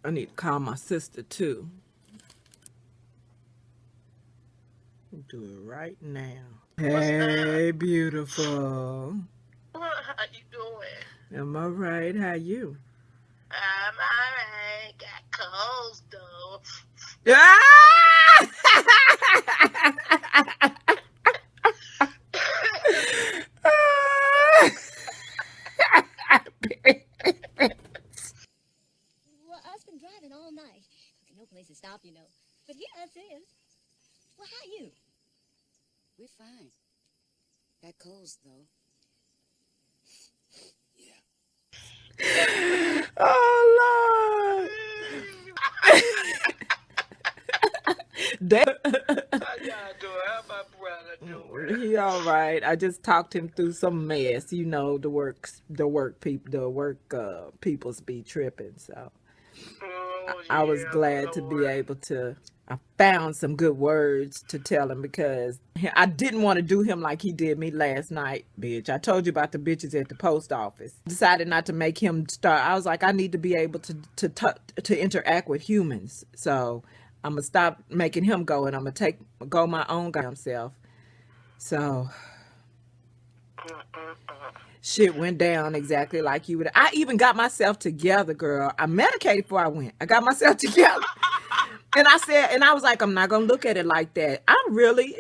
I need to call my sister too. Do it right now. Hey, beautiful. How you doing? Am I right? How you? I'm alright. Got colds though. Well, I've been driving all night. No place to stop, you know. But here us is. Well, how you? We're fine. Got colds, though. Yeah. Oh, Lord. How y'all doing? How my brother doing? He all right. I just talked him through some mess. You know, the work peoples be tripping. So I was glad to be able to. I found some good words to tell him because I didn't want to do him like he did me last night, bitch. I told you about the bitches at the post office. Decided not to make him start. I was like, I need to be able to interact with humans. So I'm gonna stop making him go, and I'm gonna go my own goddamn self. So shit went down exactly like you would. I even got myself together, girl. I medicated before I went. I got myself together. And I was like, I'm not going to look at it like that. I really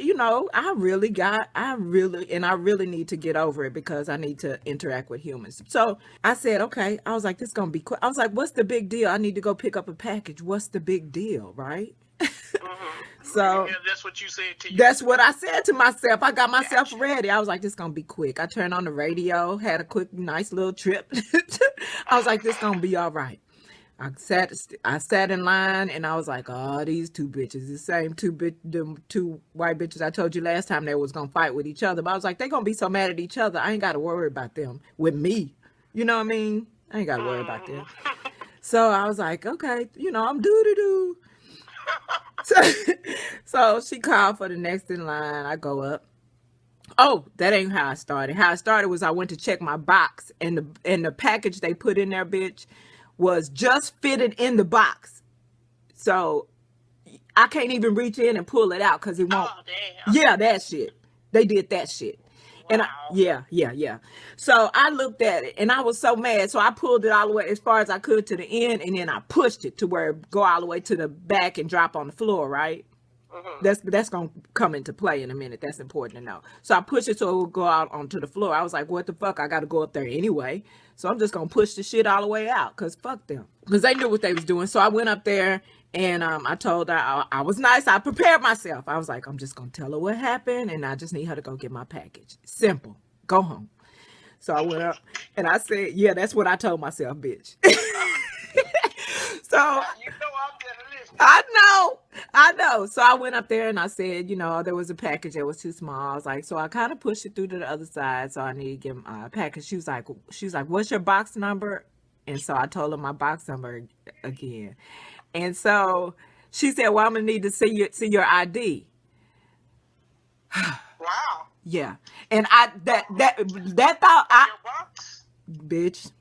need to get over it because I need to interact with humans. So I said, okay. I was like, this is going to be quick. I was like, what's the big deal? I need to go pick up a package. What's the big deal, right? So yeah, that's what you said to you. That's what I said to myself. I got myself ready. I was like, this is going to be quick. I turned on the radio, had a quick, nice little trip. I was like, this is going to be all right. I sat in line and I was like, oh, these two bitches, the same them two white bitches I told you last time they was going to fight with each other. But I was like, they going to be so mad at each other. I ain't got to worry about them with me. You know what I mean? I ain't got to worry about them. So I was like, okay, I'm doo-doo-doo. So she called for the next in line. I go up. Oh, that ain't how I started. How I started was I went to check my box and the package they put in there, bitch, was just fitted in the box. So I can't even reach in and pull it out because it won't. Oh, damn. Yeah, that shit. They did that shit. Wow. And yeah. So I looked at it and I was so mad. So I pulled it all the way as far as I could to the end, and then I pushed it to where it go all the way to the back and drop on the floor, right? That's gonna come into play in a minute. That's important to know. So I pushed it so it would go out onto the floor. I was like, what the fuck? I gotta go up there anyway. So I'm just gonna push the shit all the way out because fuck them. Because they knew what they was doing. So I went up there and I told her I was nice. I prepared myself. I was like, I'm just gonna tell her what happened and I just need her to go get my package. Simple. Go home. So I went up and I said, yeah, that's what I told myself, bitch. So I know. So I went up there and I said, there was a package that was too small. I was like, so I kind of pushed it through to the other side. So I need to get my package. She was like, what's your box number? And so I told her my box number again. And so she said, well, I'm gonna need to see your ID. Wow. Yeah. And that thought bitch.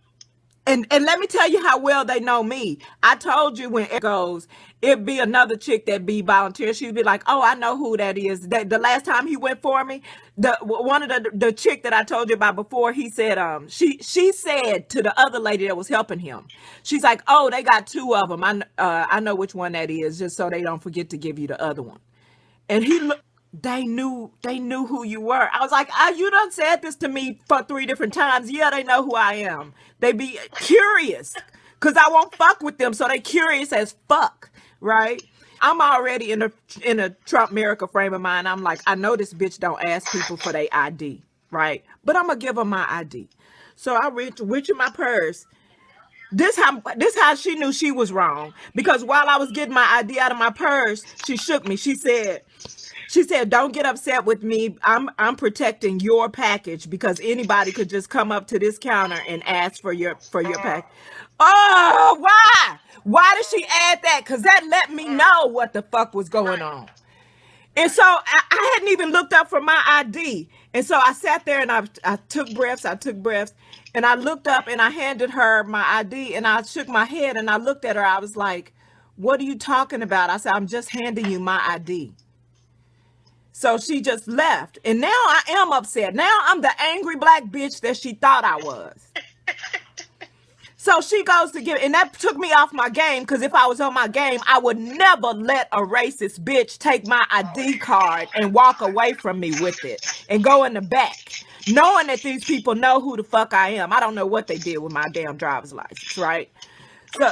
And let me tell you how well they know me. I told you when it goes, it'd be another chick that be volunteer. She'd be like, oh, I know who that is. That the last time he went for me, one of the chick that I told you about before, he said, she said to the other lady that was helping him, she's like, oh, they got two of them. I know which one that is, just so they don't forget to give you the other one. And they knew who you were. I was like, you done said this to me for 3 different times. Yeah, they know who I am. They be curious because I won't fuck with them. So they curious as fuck, right? I'm already in a Trump America frame of mind. I'm like, I know this bitch don't ask people for their ID, right? But I'm going to give her my ID. So I reach in my purse. This how she knew she was wrong. Because while I was getting my ID out of my purse, she shook me. She said, don't get upset with me. I'm protecting your package because anybody could just come up to this counter and ask for your package. Oh, why? Why did she add that? Because that let me know what the fuck was going on. And so I hadn't even looked up for my ID. And so I sat there and I took breaths. And And I looked up and I handed her my ID and I shook my head and I looked at her. I was like, what are you talking about? I said, I'm just handing you my ID. So she just left. And now I am upset. Now I'm the angry black bitch that she thought I was. So she goes to give, and that took me off my game, because if I was on my game, I would never let a racist bitch take my ID card and walk away from me with it and go in the back, knowing that these people know who the fuck I am. I don't know what they did with my damn driver's license, right? So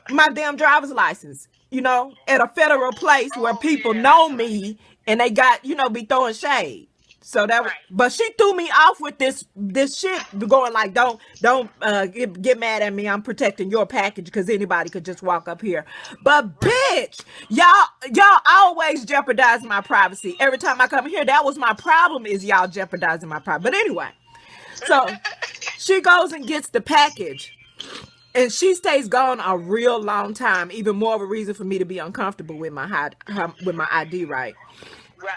my damn driver's license, you know, at a federal place where people know me and they got, you know, be throwing shade. So that was, but she threw me off with this shit, going like, don't get mad at me. I'm protecting your package because anybody could just walk up here. But bitch, y'all always jeopardize my privacy. Every time I come here, that was my problem, is y'all jeopardizing my privacy. But anyway, so she goes and gets the package. And she stays gone a real long time, even more of a reason for me to be uncomfortable with my ID, right? Right.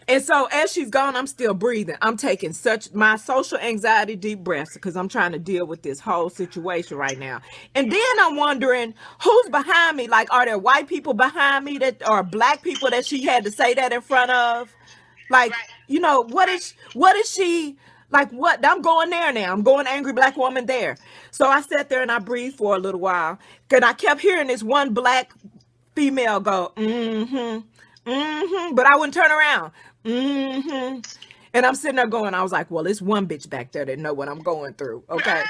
And so as she's gone, I'm still breathing. I'm taking my social anxiety deep breaths because I'm trying to deal with this whole situation right now. And then I'm wondering who's behind me. Like, are there white people behind me that are black people that she had to say that in front of? Like, you know, what is she like? What? I'm going there now. I'm going angry black woman there. So I sat there and I breathed for a little while. Cause I kept hearing this one black female go, but I wouldn't turn around. And I'm sitting there going, I was like, well, it's one bitch back there that know what I'm going through. Okay.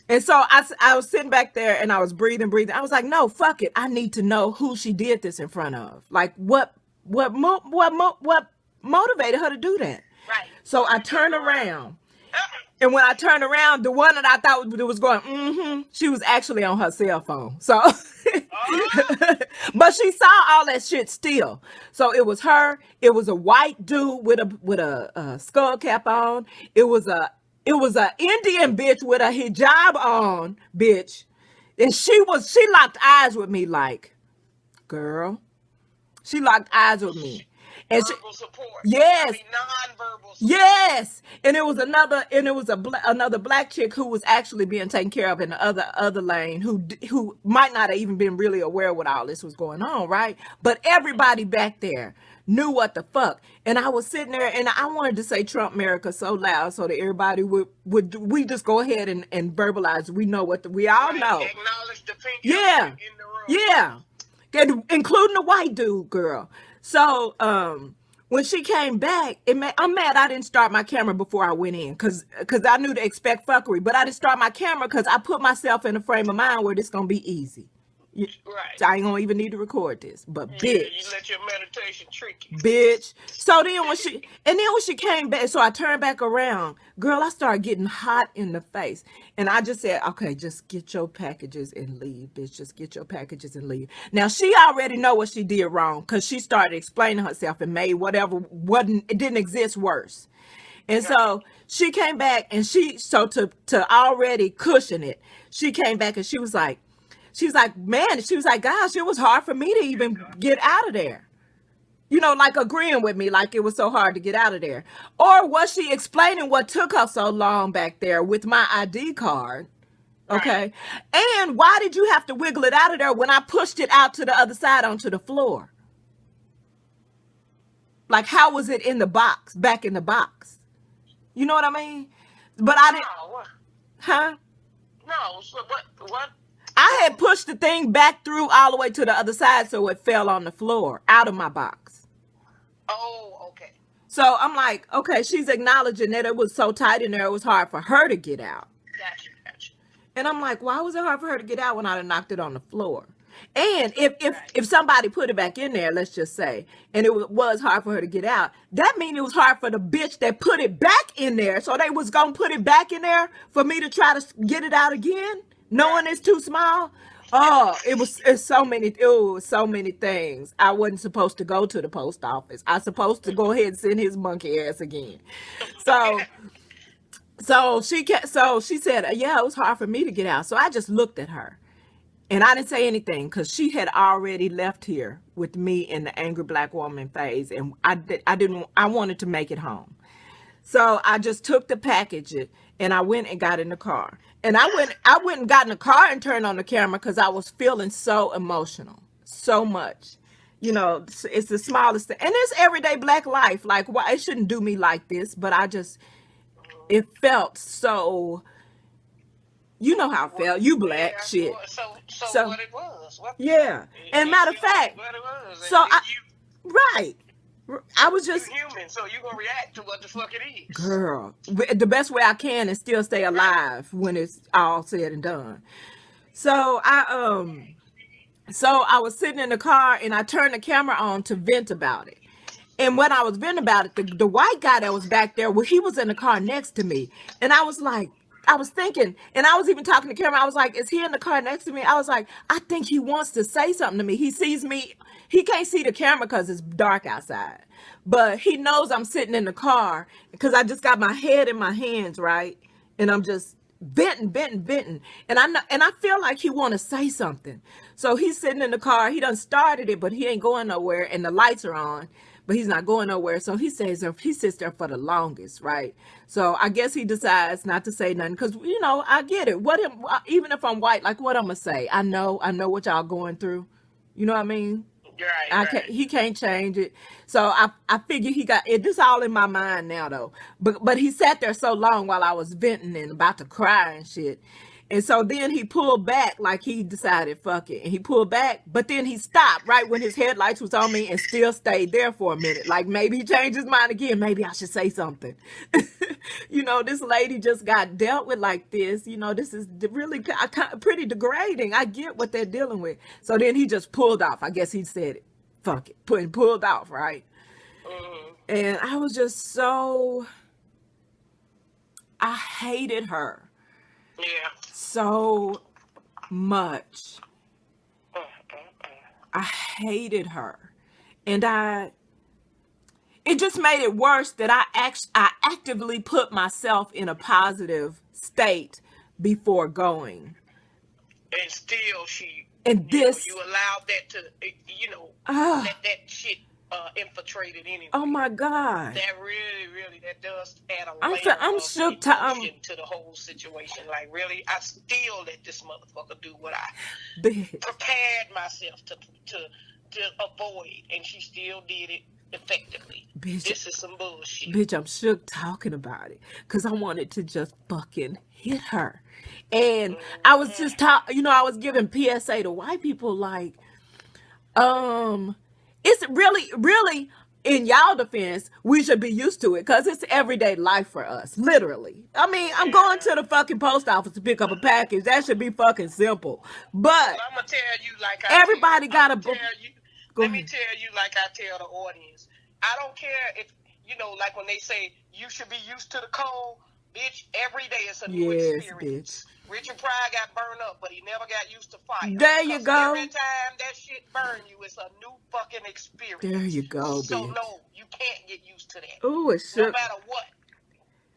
And so I was sitting back there and I was breathing. I was like, no, fuck it. I need to know who she did this in front of. Like what motivated her to do that? Right. So I turned around. And when I turned around, the one that I thought was going, she was actually on her cell phone. So, but she saw all that shit still. So it was her. It was a white dude with a skull cap on. It was a Indian bitch with a hijab on, bitch. And she locked eyes with me like, girl. She locked eyes with me. And verbal support. Yes. I mean, non-verbal support. Yes. And it was another black chick who was actually being taken care of in the other lane who might not have even been really aware what all this was going on, right? But everybody back there knew what the fuck. And I was sitting there and I wanted to say Trump America so loud so that everybody would we just go ahead and verbalize. We know we all know. Acknowledge the pink Yeah. in the room. Yeah. Including the white dude, girl. So when she came back, I'm mad I didn't start my camera before I went in because I knew to expect fuckery. But I didn't start my camera because I put myself in a frame of mind where this going to be easy. Right. I ain't going to even need to record this. But bitch. You let your meditation trick you. Bitch. So then when she came back, so I turned back around, girl, I started getting hot in the face. And I just said, okay, just get your packages and leave, bitch. Just get your packages and leave. Now, she already know what she did wrong because she started explaining herself and made it didn't exist worse. And so she came back and to already cushion it, she came back and she was like, gosh, it was hard for me to even get out of there. You know, like agreeing with me, like it was so hard to get out of there. Or was she explaining what took her so long back there with my ID card? Okay. Right. And why did you have to wiggle it out of there when I pushed it out to the other side onto the floor? Like, how was it in the box, back in the box? You know what I mean? But I didn't. No. Huh? No. So what? I had pushed the thing back through all the way to the other side so it fell on the floor out of my box. Oh, okay. So I'm like, okay, she's acknowledging that it was so tight in there, it was hard for her to get out. Gotcha. And I'm like, why was it hard for her to get out when I knocked it on the floor? And if somebody put it back in there, let's just say, and it was hard for her to get out, that means it was hard for the bitch that put it back in there. So they was going to put it back in there for me to try to get it out again, knowing it's too small. Oh, it's so many things. I wasn't supposed to go to the post office. I supposed to go ahead and send his monkey ass again. So she said, yeah, it was hard for me to get out. So I just looked at her and I didn't say anything because she had already left here with me in the angry black woman phase. And I wanted to make it home. So I just took the package and I went and got in the car. And I went and got in the car and turned on the camera because I was feeling so emotional, so much. You know, it's the smallest thing. And it's everyday black life. Like, why it shouldn't do me like this, but it felt so, you know how I felt. You black Yeah. shit. So what it was? Yeah. And matter of fact, What it was? so right. I was You just, human, so you gonna react to what the fuck it is. girl, the best way I can and still stay alive when it's all said and done. So I was sitting in the car and I turned the camera on to vent about it. And when I was venting about it, the white guy that was back there, well, he was in the car next to me. And I was like, I was thinking, and I was even talking to the camera. I was like, is he in the car next to me? I was like, I think he wants to say something to me. He sees me. He can't see the camera because it's dark outside. But he knows I'm sitting in the car because I just got my head in my hands, right? And I'm just venting. And I feel like he want to say something. So he's sitting in the car. He done started it, but he ain't going nowhere. And the lights are on, but he's not going nowhere. So he sits there for the longest, right? So I guess he decides not to say nothing because, you know, I get it. Even if I'm white, like what I'm going to say? I know what y'all going through. You know what I mean? Right. He can't change it. So I figure he got it. This all in my mind now though. But he sat there so long while I was venting and about to cry and shit. And so then he pulled back like he decided, fuck it. And he pulled back, but then he stopped right when his headlights was on me and still stayed there for a minute. Like maybe he changed his mind again. Maybe I should say something. You know, this lady just got dealt with like this. You know, this is really pretty degrading. I get what they're dealing with. So then he just pulled off. I guess he said it. Fuck it. Pulled off, right? And I was just I hated her. Yeah. So much. I hated her. And it just made it worse that I actively put myself in a positive state before going. And still you allowed that to, let that shit infiltrated anyway. Oh my God. That really, that does add a I'm layer of shook emotion to the whole situation. Like, really, I still let this motherfucker do what I prepared myself to avoid, and she still did it effectively. Bitch, this is some bullshit. Bitch, I'm shook talking about it because I wanted to just fucking hit her. And I was just I was giving PSA to white people like, it's really, in y'all defense, we should be used to it because it's everyday life for us, literally. I mean, I'm going to the fucking post office to pick up a package. That should be fucking simple. But I'm gonna tell you like everybody got a. Let me tell you like I tell the audience. I don't care if like when they say you should be used to the cold, bitch. Every day it's a new experience. Bitch. Richard Pryor got burned up, but he never got used to fire. There you go. Every time that shit burn you, it's a new fucking experience. There you go, So bitch. no, you can't get used to that. Ooh, it shook. No matter what.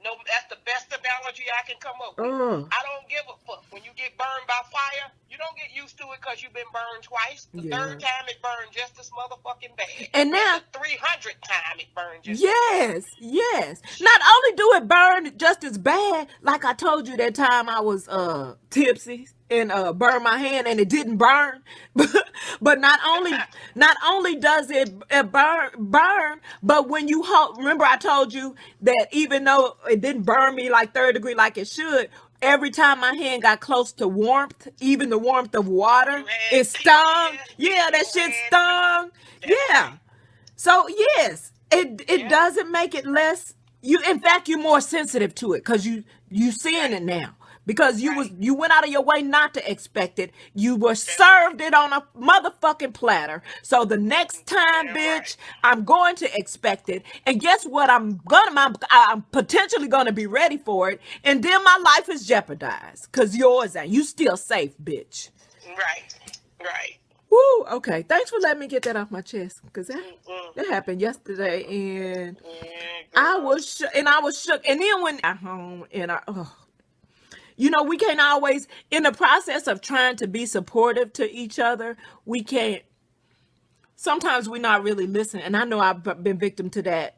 No, that's the best analogy I can come up with. I don't give a fuck. When you get burned by fire, you don't get used to it because you've been burned twice. The third time it burned just as motherfucking bad. And now the 300th time it burned just yes. Not only do it burn just as bad, like I told you that time I was tipsy and burned my hand and it didn't burn. But not only does it burn, but when you remember I told you that even though it didn't burn me like third degree like it should, every time my hand got close to warmth, even the warmth of water, it stung. Yeah, that shit stung. Yeah. So yes, it doesn't make it less. In fact, you're more sensitive to it because you seeing it now. Because you went out of your way not to expect it. You were served it on a motherfucking platter. So the next time, bitch, I'm going to expect it. And guess what? I'm potentially gonna be ready for it. And then my life is jeopardized. Cause yours ain't. You still safe, bitch. Right. Woo, okay. Thanks for letting me get that off my chest. Cause that happened yesterday and I was shook. And then when I home and we can't always, in the process of trying to be supportive to each other, we can't, sometimes we're not really listening. And I know I've been victim to that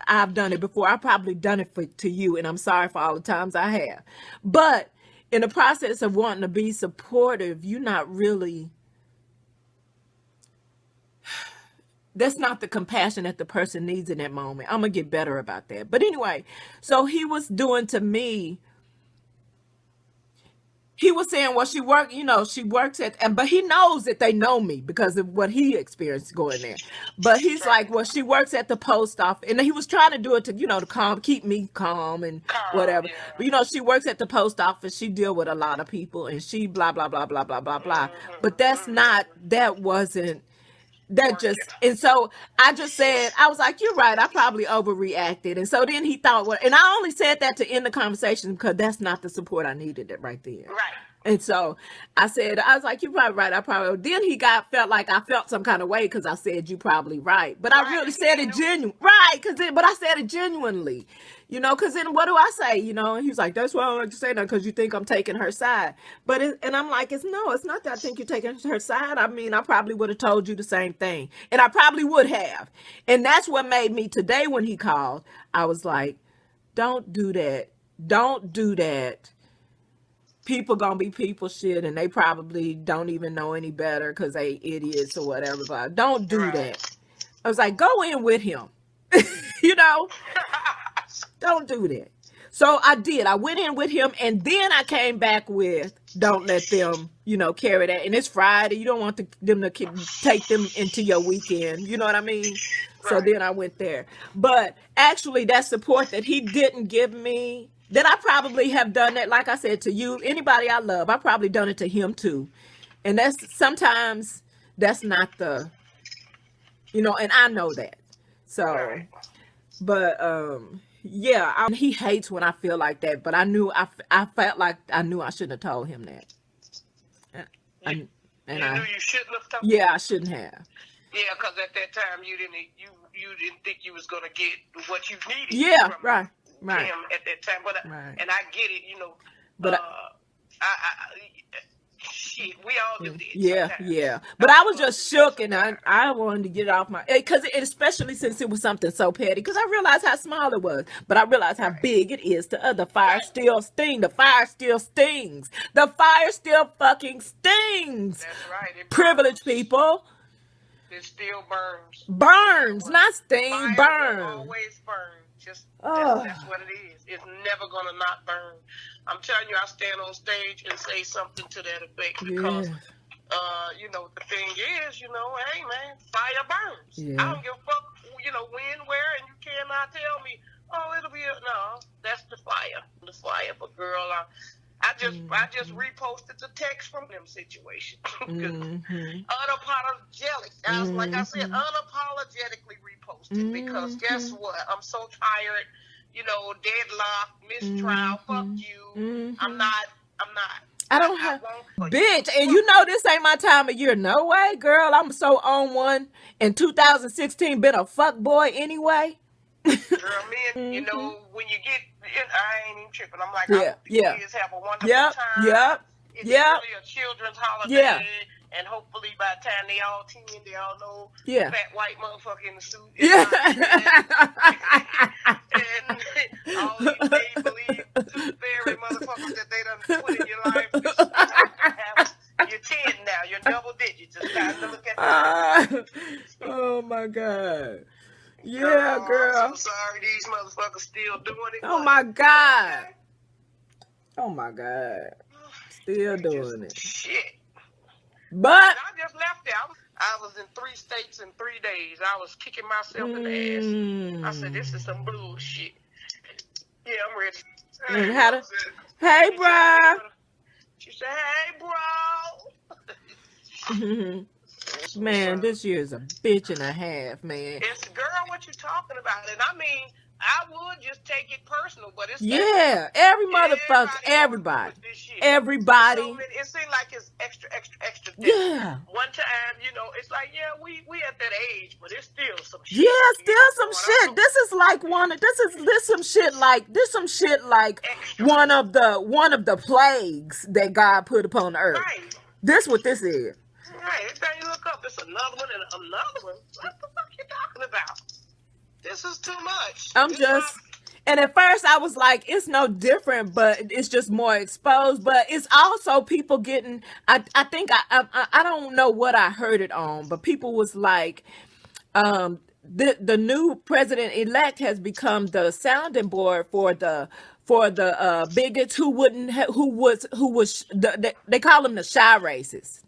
I've done it before. I've probably done it to you, and I'm sorry for all the times I have. But in the process of wanting to be supportive, you're not really, that's not the compassion that the person needs in that moment. I'm going to get better about that. But anyway, so he was doing to me, he was saying, well, she works but he knows that they know me because of what he experienced going there. But he's like, well, she works at the post office. And he was trying to do it to, to keep me calm and whatever. Yeah. But, she works at the post office. She deal with a lot of people and she blah, blah, blah, blah, blah, blah, blah. But and so I just said, I was like, you're right. I probably overreacted. And so then he thought, well, and I only said that to end the conversation because that's not the support I needed right there. Right. And so I was like, you're probably right. Then he felt like I felt some kind of way because I said, you're probably right. But I really said it genuine. Right. But I said it genuinely, because then what do I say? And he was like, that's why I don't like to say that because you think I'm taking her side. And I'm like, it's not that I think you're taking her side. I mean, I probably would have told you the same thing. And I probably would have. And that's what made me today when he called, I was like, don't do that. Don't do that. People gonna be people shit and they probably don't even know any better because they idiots or whatever. But don't do that. I was like, go in with him. Don't do that. So I did. I went in with him and then I came back with don't let them, carry that. And it's Friday. You don't want them to take them into your weekend. You know what I mean? Right. So then I went there. But actually that support that he didn't give me, that I probably have done that, like I said, to you, anybody I love, I probably done it to him too. And sometimes that's not the, and I know that. So, but, yeah, he hates when I feel like that, but I felt like I knew I shouldn't have told him that. You knew you shouldn't have told him? Yeah, I shouldn't have. Yeah, because at that time you didn't think you was going to get what you needed. Yeah, from right. him at that time, but and I get it, but shit, we all do this. Yeah, sometimes. yeah. But I was just shook, and I wanted to get it off my, because especially since it was something so petty, because I realized how small it was, but I realized how big it is to the fire still stings. The fire still stings. The fire still fucking stings. That's right. Privileged people. It still burns. Burns, not sting. Fire burn. Will always burn. Just that's what it is. It's never gonna not burn. I'm telling you, I stand on stage and say something to that effect because, the thing is, hey man, fire burns. Yeah. I don't give a fuck, when, where, and you cannot tell me, oh, it'll be no. That's the fire. The fire, but girl, I just reposted the text from them situations. Unapologetic. Like I said, unapologetically reposted because guess what? I'm so tired. Deadlock, mistrial. Fuck you. I'm not. I don't have, bitch. And this ain't my time of year. No way, girl. I'm so on one. In 2016, been a fuck boy anyway. Girl, man, when you get, I ain't even tripping. I'm like, I hope the kids have a wonderful time. It's really a children's holiday. Yeah. And hopefully by the time they all 10, they all know fat white motherfucker in the suit. And all these make-believe tooth-fairy motherfuckers that they done put in your life. You're 10 now. You're double digits. It's time to look at oh, my God. Yeah, girl. I'm so sorry these motherfuckers still doing it. Oh, my God. Oh, my God. Still doing it. Shit. But I just left there. I was in 3 states in 3 days. I was kicking myself in the ass. I said, this is some bullshit. Yeah, I'm ready. Hey, bro. She said, hey, bro. Man, this year is a bitch and a half, man. It's, girl, what you talking about? And I mean, I would just take it personal, but it's every motherfucker, everybody. It seems like it's extra. Yeah. One time, it's like, we at that age, but it's still some shit. Yeah, still some shit. This is like some shit like extra. one of the plagues that God put upon the earth. Right. This what this is. Right. Every time you look up, it's another one and another one. What the fuck you talking about? This is too much. I'm It's just, not. and at first I was like, it's no different, but it's just more exposed. But it's also people getting. I think I don't know what I heard it on, but people was like, the new president elect has become the sounding board for the bigots who wouldn't who was they call them the shy racists,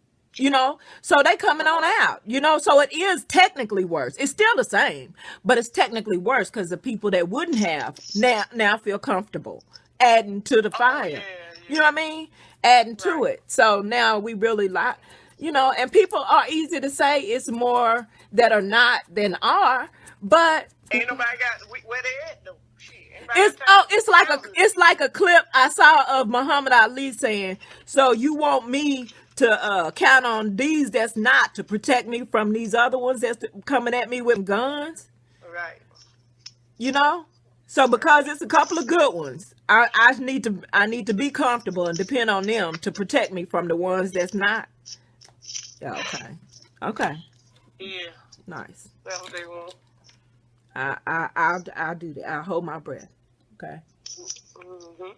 so they coming on out, so it is technically worse. It's still the same, but it's technically worse because the people that wouldn't have now feel comfortable adding to the Oh fire. yeah, You yeah. know what I mean? Adding to Right. it. So now we really like, and people are easy to say. It's more that are not than are, but Ain't nobody got where they at though. Shit, anybody got time to it's like a clip I saw of Muhammad Ali saying, "So you want me to count on these that's not to protect me from these other ones that's coming at me with guns?" Right. So because it's a couple of good ones, I need to be comfortable and depend on them to protect me from the ones that's not. Yeah, okay, Yeah, nice. that's what they want. I'll do that. I'll hold my breath. Okay. Mm-hmm.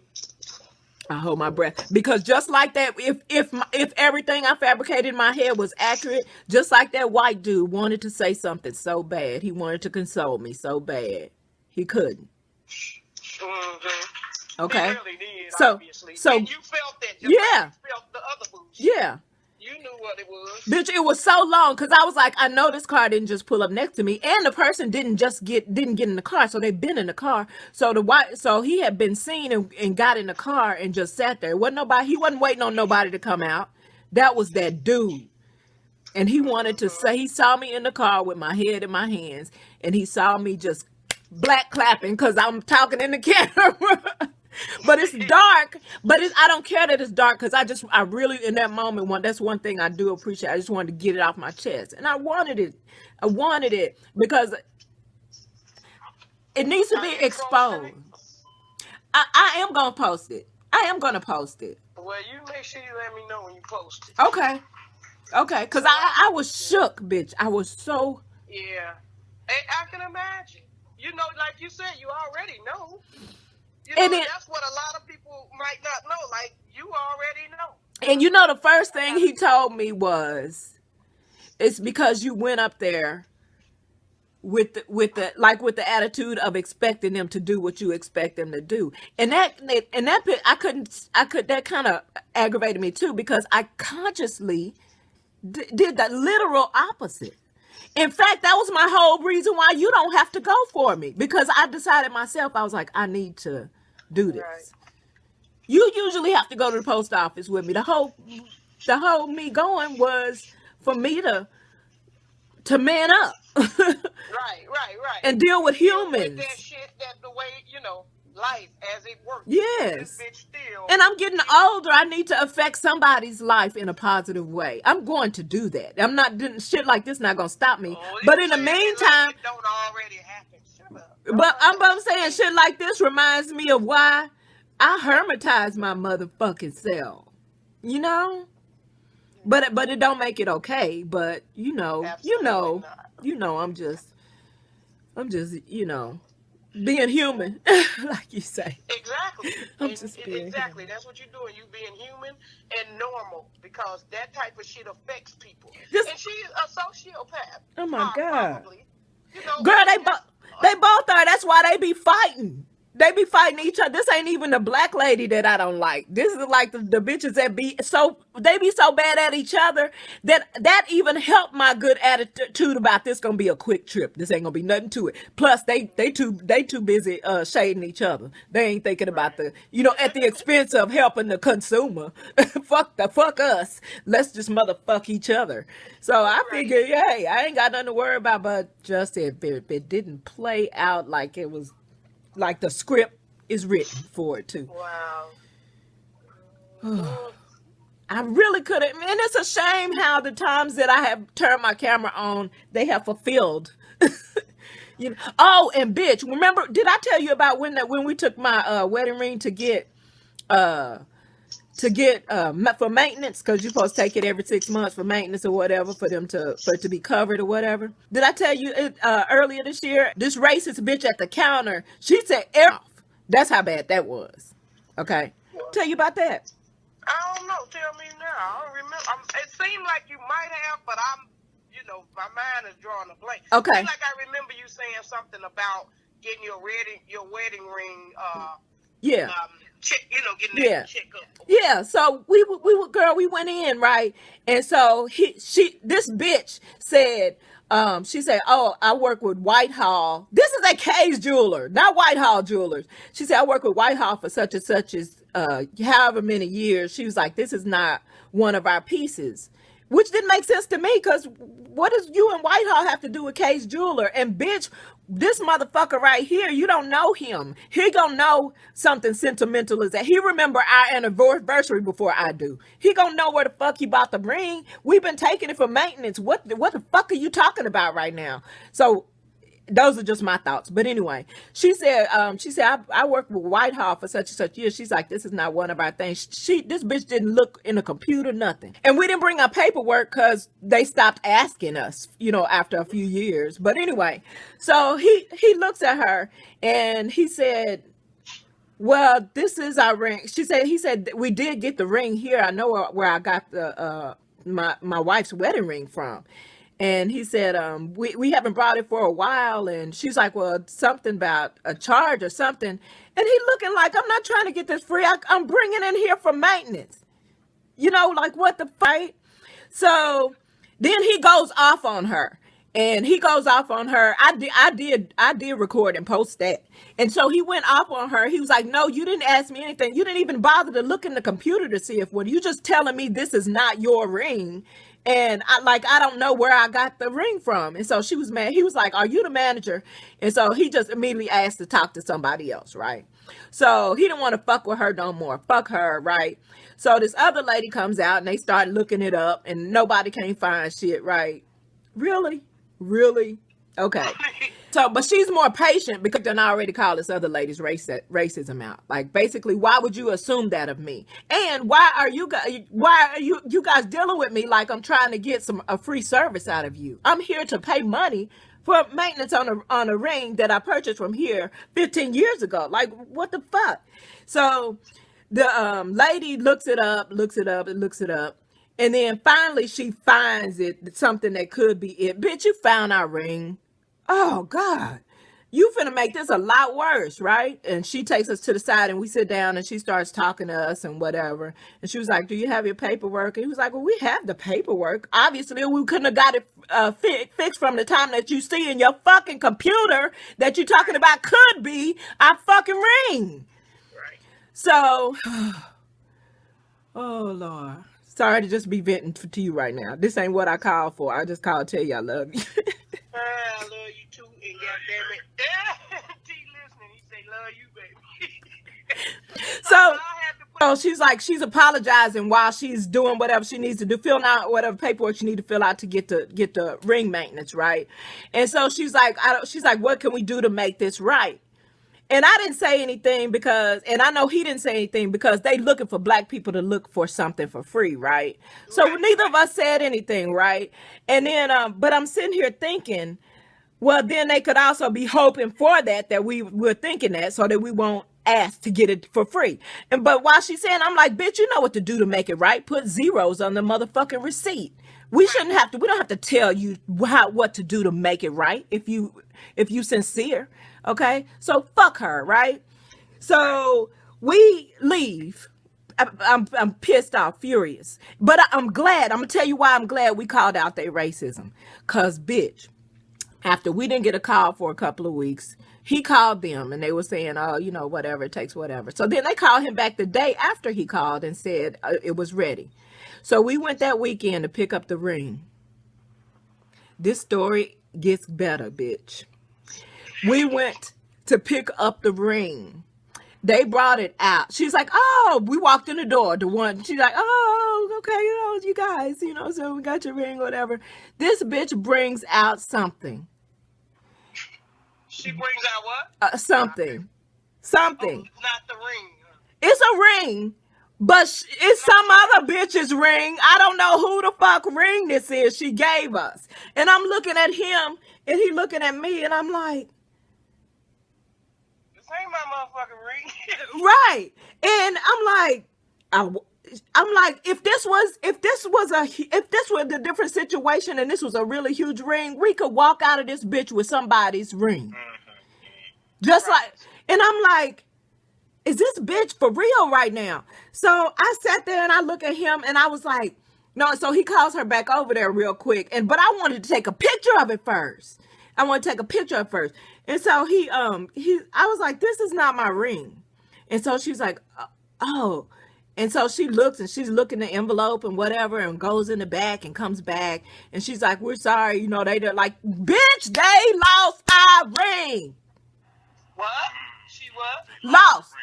I hold my breath because just like that, if everything I fabricated in my head was accurate, just like that white dude wanted to say something so bad, he wanted to console me so bad, he couldn't. Mm-hmm. Okay. He really did, So obviously. so And you felt that just yeah, like you felt the other bullshit. yeah. You knew what it was. Bitch, it was so long because I was like, I know this car didn't just pull up next to me, and the person didn't get in the car, so they've been in the car. So he had been seen and got in the car and just sat there. He wasn't waiting on nobody to come out. That was that dude, and he wanted to say he saw me in the car with my head in my hands, and he saw me just black clapping because I'm talking in the camera. But it's dark. But I don't care that it's dark because I really in that moment that's one thing I do appreciate. I just wanted to get it off my chest, and I wanted it because it needs to Are be you posting exposed. it? I am gonna post it. I am gonna post it. Well, you make sure you let me know when you post it. Okay, because I was shook, bitch. I was so. Yeah. I can imagine. Like you said, you already know. And then, that's what a lot of people might not know. Like, you already know. and the first thing he told me was, it's because you went up there with the attitude of expecting them to do what you expect them to do. And that kind of aggravated me too, because I consciously did the literal opposite. In fact, that was my whole reason why you don't have to go for me, because I decided myself, I was like, I need to do this. Right. You usually have to go to the post office with me. The whole me going was for me to man up. Right. And deal with Deal with humans. that shit, that the way, life as it works. Yes. This bitch still. And I'm getting older. I need to affect somebody's life in a positive way. I'm going to do that. I'm not shit like this. Not gonna stop me. But in the meantime, it don't already happen. Shut up. but I'm saying shit like this reminds me of why I hermitize my motherfucking self. But it don't make it okay. But Absolutely not. I'm just being human, like you say. Exactly. Exactly. That's what you're doing. You being human and normal, because that type of shit affects people. And she's a sociopath. Oh my God. Probably. Girl, they both are. That's why they be fighting. They be fighting each other. This ain't even the black lady that I don't like. This is like the bitches that be so bad at each other that even helped my good attitude about this gonna be a quick trip. This ain't gonna be nothing to it. Plus they too busy shading each other. They ain't thinking about the at the expense of helping the consumer. fuck us. Let's just motherfuck each other. So I figure, hey, I ain't got nothing to worry about, but just if it didn't play out like it was. Like the script is written for it too. Wow. I really couldn't. And it's a shame how the times that I have turned my camera on, they have fulfilled. Oh, and bitch, remember? Did I tell you about when we took my wedding ring to get to get for maintenance, because you're supposed to take it every 6 months for maintenance or whatever, for it to be covered or whatever. Did I tell you earlier this year, this racist bitch at the counter, she said off. That's how bad that was. Okay, tell you about that. I don't know. Tell me now. I don't remember. It seemed like you might have, but my mind is drawing a blank. Okay. It seemed like I remember you saying something about getting your wedding ring. Yeah. Getting that check up. Yeah. So we went in, right? And so this bitch said, she said, "Oh, I work with Whitehall. This is a Kay's jeweler, not Whitehall Jewelers." She said, "I work with Whitehall for such and such as however many years." She was like, "This is not one of our pieces," which didn't make sense to me, because what does you and Whitehall have to do with Kay's jeweler? And bitch, this motherfucker right here, you don't know him. He gonna know something sentimental is that. He remember our anniversary before I do. He gonna know where the fuck you bought the ring. We've been taking it for maintenance. What the fuck are you talking about right now? So those are just my thoughts. But anyway, she said, I worked with Whitehall for such and such years. She's like, this is not one of our things. This bitch didn't look in a computer, nothing. And we didn't bring our paperwork because they stopped asking us, after a few years. But anyway, so he looks at her and he said, "Well, this is our ring." He said, "We did get the ring here. I know where I got the my wife's wedding ring from." And he said, we haven't brought it for a while. And she's like, "Well, something about a charge or something." And he looking like, "I'm not trying to get this free. I'm bringing it in here for maintenance." Like, what the fight? So then he goes off on her. I did record and post that. And so he went off on her. He was like, "No, you didn't ask me anything. You didn't even bother to look in the computer to see if you just telling me this is not your ring. And I don't know where I got the ring from." And so she was mad. He was like, "Are you the manager?" And so he just immediately asked to talk to somebody else, right? So he didn't want to fuck with her no more. Fuck her, right? So this other lady comes out and they start looking it up and nobody can't find shit, right? Really? Okay. So, but she's more patient because they already called this other lady's racism out. Like, basically, why would you assume that of me? And why are you guys dealing with me like I'm trying to get a free service out of you? I'm here to pay money for maintenance on a ring that I purchased from here 15 years ago. Like, what the fuck? So the lady looks it up. And then finally she finds something that could be it. Bitch, you found our ring. Oh, God. You finna make this a lot worse, right? And she takes us to the side and we sit down and she starts talking to us and whatever. And she was like, "Do you have your paperwork?" And he was like, "Well, we have the paperwork. Obviously, we couldn't have got it fixed from the time that you see in your fucking computer that you're talking about could be our fucking ring." Right. So, oh, Lord. Sorry to just be venting to you right now. This ain't what I called for. I just called to tell you I love you. I love you too, and goddamn it, T listening, he say love you, baby. So she's like, she's apologizing while she's doing whatever she needs to do, filling out whatever paperwork she needs to fill out to get the ring maintenance, right? And so she's like, "What can we do to make this right?" And I didn't say anything and I know he didn't say anything because they looking for black people to look for something for free, right? So neither of us said anything, right? And then, but I'm sitting here thinking, well, then they could also be hoping for that we're thinking that so that we won't ask to get it for free. But while she's saying, I'm like, "Bitch, you know what to do to make it right. Put zeros on the motherfucking receipt. We don't have to tell you what to do to make it right if you sincere." Okay, so fuck her, right? So we leave. I'm pissed off, furious. But I'm glad. I'm gonna tell you why I'm glad we called out their racism. Cause bitch, after we didn't get a call for a couple of weeks, he called them and they were saying, "Oh, whatever, it takes whatever." So then they called him back the day after he called and said it was ready. So we went that weekend to pick up the ring. This story gets better, bitch. We went to pick up the ring. They brought it out. She's like, "Oh," we walked in the door. She's like, "Oh, okay, you guys, so we got your ring, whatever." This bitch brings out something. She brings out what? Something. Oh, not the ring. It's a ring, But it's some other bitch's ring. I don't know who the fuck ring this is she gave us. And I'm looking at him, and he looking at me, and I'm like, this ain't my motherfucking ring. right. And I'm like, if this was a different situation and this was a really huge ring, we could walk out of this bitch with somebody's ring. Just like, and I'm like, is this bitch for real right now? So I sat there and I look at him and I was like, no. So he calls her back over there real quick. But I wanted to take a picture of it first. And so I was like, this is not my ring. And so she's like, oh. And so she looks and she's looking at the envelope and whatever and goes in the back and comes back. And she's like, we're sorry. You know, they're like, bitch, they lost our ring. What? She what? Lost.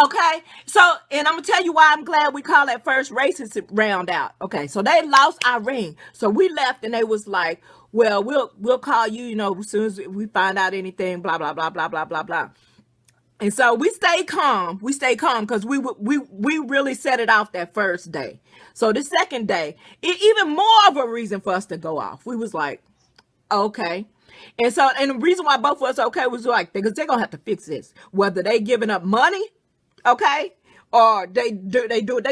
Okay, so, and I'm gonna tell you why I'm glad we call that first racist round out. Okay, so they lost our ring. So we left and they was like, well, we'll call you, you know, as soon as we find out anything, blah, blah, blah, blah, blah, blah, blah. And so we stay calm. Because we really set it off that first day. So the second day, even more of a reason for us to go off. We was like, okay. And the reason why both of us okay was like, because they're gonna have to fix this. Whether they giving up money, okay, or they're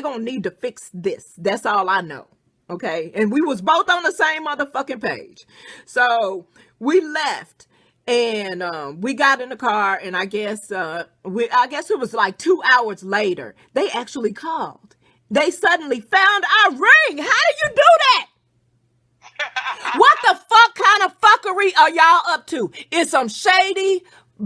gonna need to fix this. That's all I know. Okay. And we was both on the same motherfucking page. So we left and we got in the car, and I guess it was like 2 hours later, they actually called. They suddenly found our ring. How do you do that? What the fuck kind of fuckery are y'all up to? It's some shady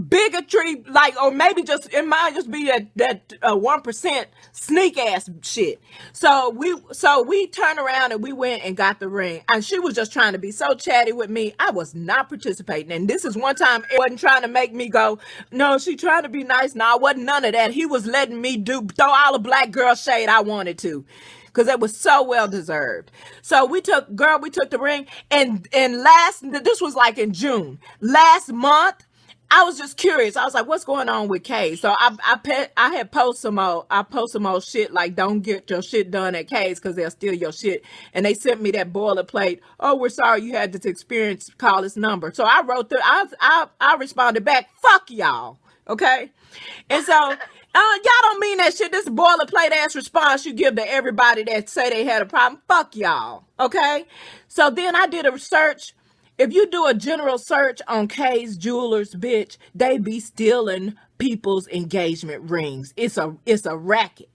bigotry, like, or maybe it might just be that 1% sneak ass shit. So we turned around and we went and got the ring, and she was just trying to be so chatty with me. I was not participating, and this is one time it wasn't trying to make me go, no, she trying to be nice. No, I wasn't none of that. He was letting me throw all the black girl shade I wanted to, because it was so well deserved. So we took the ring, and this was like in June last month. I was just curious. I was like, what's going on with Kay? So I had post some old shit like, don't get your shit done at Kay's because they'll steal your shit. And they sent me that boilerplate. Oh, we're sorry you had this experience. Call this number. So I wrote I responded back, fuck y'all. Okay. And so y'all don't mean that shit. This boilerplate ass response you give to everybody that say they had a problem. Fuck y'all. Okay. So then I did a search. If you do a general search on Kay's Jewelers, bitch, they be stealing people's engagement rings. It's a racket.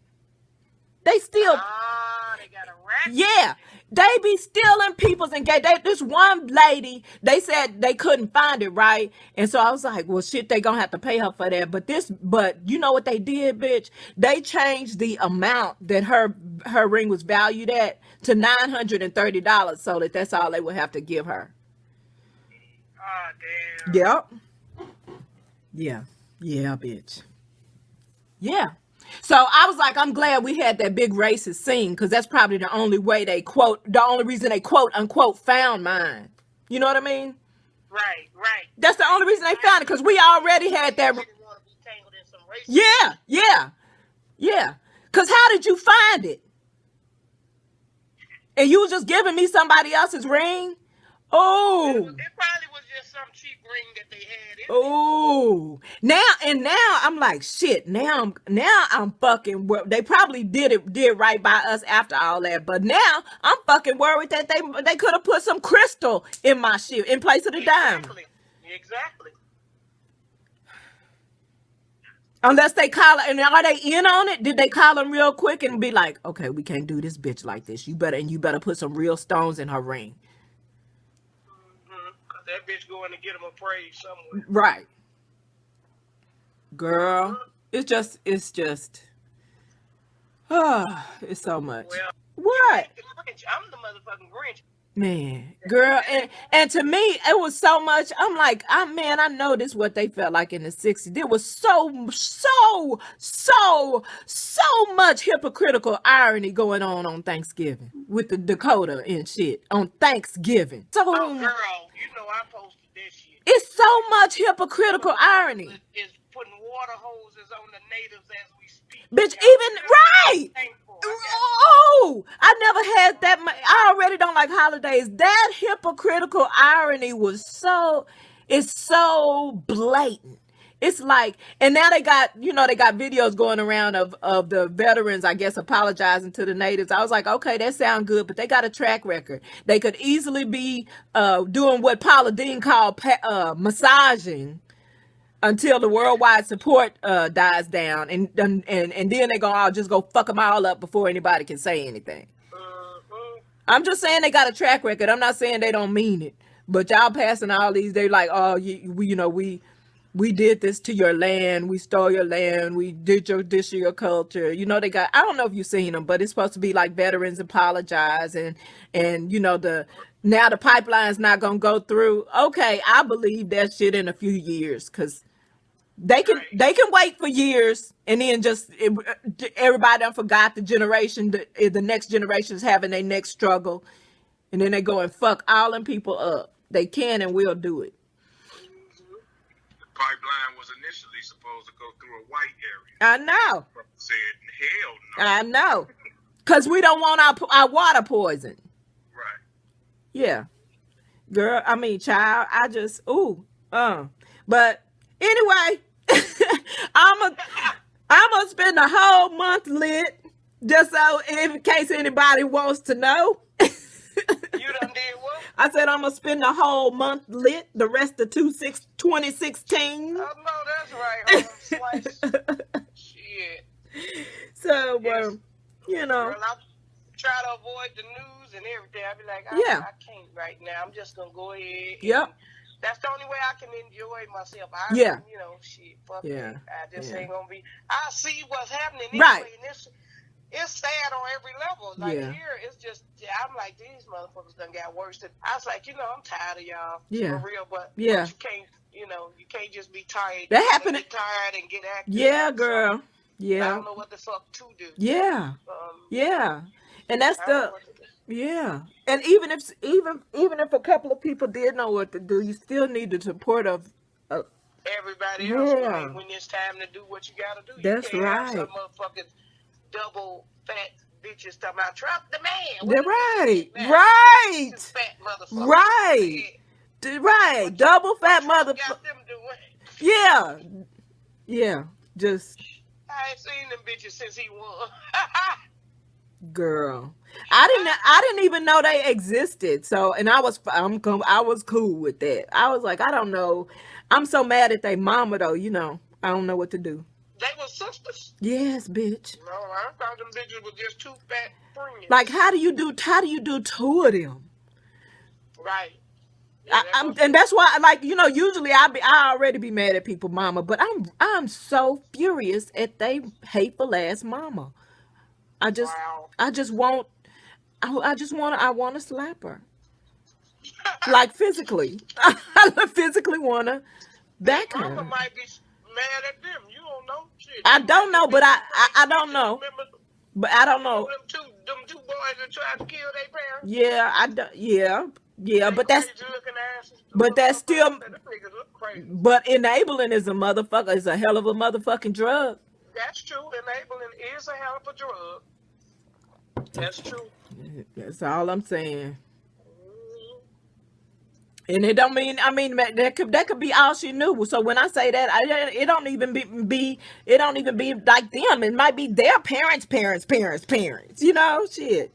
They steal. They got a racket? Yeah. They be stealing people's engagement. This one lady, they said they couldn't find it, right? And so I was like, well, shit, they gonna have to pay her for that. But you know what they did, bitch? They changed the amount that her ring was valued at to $930, so that's all they would have to give her. Oh, damn. Yep. Yeah, bitch. Yeah. So I was like, I'm glad we had that big racist scene, because that's probably the only reason they quote unquote found mine. You know what I mean? Right. That's the only reason they found it, because we already had that. Yeah. Because how did you find it? And you was just giving me somebody else's ring? Oh. It probably was just some cheap ring that they had. Oh. Now I'm like, shit. Now I'm fucking. They probably did right by us after all that, but now I'm fucking worried that they could have put some crystal in my shit in place of the diamond. Exactly. Unless they call it, and are they in on it? Did they call them real quick and be like, okay, we can't do this bitch like this. You better put some real stones in her ring. That bitch going to get him appraised somewhere. Right. Girl, it's just, it's so much. Well, what? I'm the motherfucking Grinch. Man, girl, and to me, it was so much. I'm like, I know this what they felt like in the 60s. There was so much hypocritical irony going on Thanksgiving with the Dakota and shit on Thanksgiving. So, girl, you know I posted this shit. It's so much hypocritical irony. Is putting water hoses on the natives as we speak. Bitch, even right. Oh, I never had that. I already don't like holidays. That hypocritical irony was it's so blatant. It's like, and now they got videos going around of the veterans, I guess, apologizing to the natives. I was like, okay, that sounds good, but they got a track record. They could easily be doing what Paula Deen called massaging until the worldwide support dies down, and then they go, I'll just go fuck them all up before anybody can say anything. I'm just saying they got a track record. I'm not saying they don't mean it, but y'all passing all these, they like, oh, we did this to your land, we stole your land, we did this to your culture. They got, I don't know if you've seen them, but it's supposed to be like veterans apologize, and now the pipeline's not gonna go through. Okay, I believe that shit in a few years, because they can wait for years, and then just everybody done forgot the generation, the next generation is having their next struggle, and then they go and fuck all them people up. They can and will do it. The pipeline was initially supposed to go through a white area. I know. Said hell no. I know, because we don't want our water poisoned. Right. Yeah, girl. I mean, child. I just But anyway, I'm gonna spend the whole month lit, just so in case anybody wants to know. You done did what? I said I'm gonna spend the whole month lit, the rest of 2016. I know that's right. Slice. Shit. So, Yes. Girl, I try to avoid the news and everything. I be like, I can't right now. I'm just gonna go ahead. Yep. That's the only way I can enjoy myself. Shit, fuck it. I just ain't gonna be. I see what's happening anyway, Right. and it's sad on every level. Like here, it's just, I'm like, these motherfuckers done got worse. I was like, I'm tired of y'all. Yeah. For real, but Yeah. you can't, you can't just be tired. That You happened. get tired and get active. Yeah, girl. So, Yeah. I don't know what the fuck to do. Yeah. Yeah. And that's I don't know what to do. yeah. And even if a couple of people did know what to do, you still need the support of everybody else when it's time to do what you gotta do. That's you can't right. have some motherfucking double fat bitches talking about Trump the man. They're right. Now, Right. this fat motherfucker. Right. Right. Double fat motherfucker. Got them doing. Yeah. Yeah. Just I ain't seen them bitches since he won. girl. I didn't even know they existed. So, and I was cool with that. I was like, I don't know. I'm so mad at they mama though, I don't know what to do. They were sisters. Yes, bitch. No, I thought them bitches were just two fat friends. Like, how do you do two of them? Right. Yeah, and that's why, like, usually I already be mad at people mama, but I'm so furious at they hateful ass mama. I just want to slap her. Like, physically. I physically want to back her. Mama might be mad at them. You don't know. Shit. I don't know, but I don't know. But I don't know. Them two boys that tried to kill their parents. Yeah, but that's still, but enabling is a hell of a motherfucking drug. That's true. Enabling is a hell of a drug. That's true. That's all I'm saying. And it don't mean, that could be all she knew. So when I say that, it don't even be like them. It might be their parents, shit.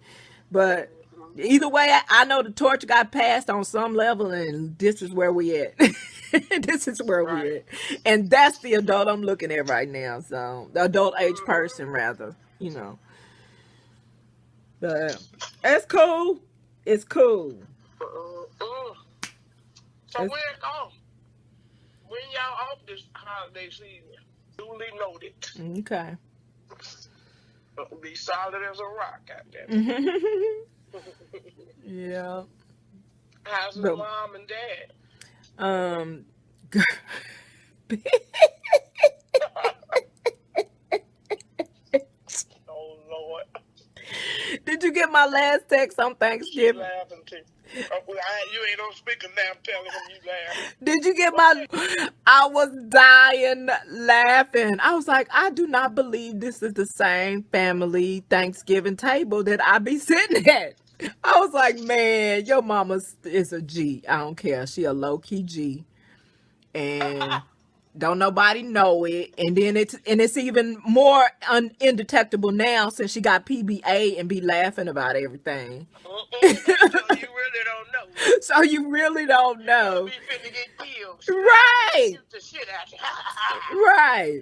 But either way, I know the torch got passed on some level, and this is where we at. This is where we at. And that's the adult I'm looking at right now. So the adult age person, rather, But it's cool. It's cool. So when y'all off this holiday season, duly noted. Okay. Be solid as a rock out there. Yeah. How's the mom and dad? Oh Lord. Did you get my last text on Thanksgiving? Laughing too. You ain't on speaker now. I'm telling him you laugh. Did you get my... I was dying laughing. I was like, I do not believe this is the same family Thanksgiving table that I be sitting at. I was like, man, your mama is a G. I don't care. She a low-key G. And don't nobody know it. And then it's even more indetectable now since she got PBA and be laughing about everything. So you really don't know. So you really don't know. You finna get killed. Right. Shoot the shit out you. Right.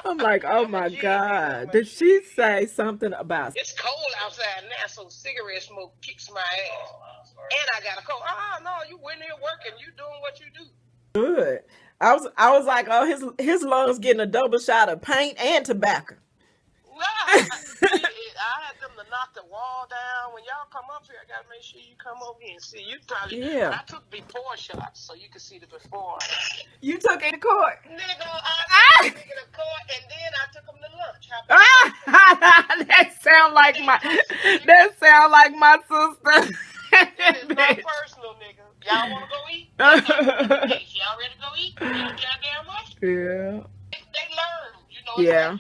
I'm like, oh my God. Did she say something about... It's cold outside now, so cigarette smoke kicks my ass. And I got a cold. No, you went here working. You doing what you do. Good. I was like, oh, his lungs getting a double shot of paint and tobacco. I had them to knock the wall down. When y'all come up here, I gotta make sure you come over here and see. You probably... Yeah. I took before shots so you can see the before. You took it to court. Nigga, I took it to court and then I took them to lunch. That sound like my sister. It's not personal, nigga. Y'all wanna go eat? Y'all ready to go eat? Y'all goddamn much? Yeah. They learn, you know. Yeah. Like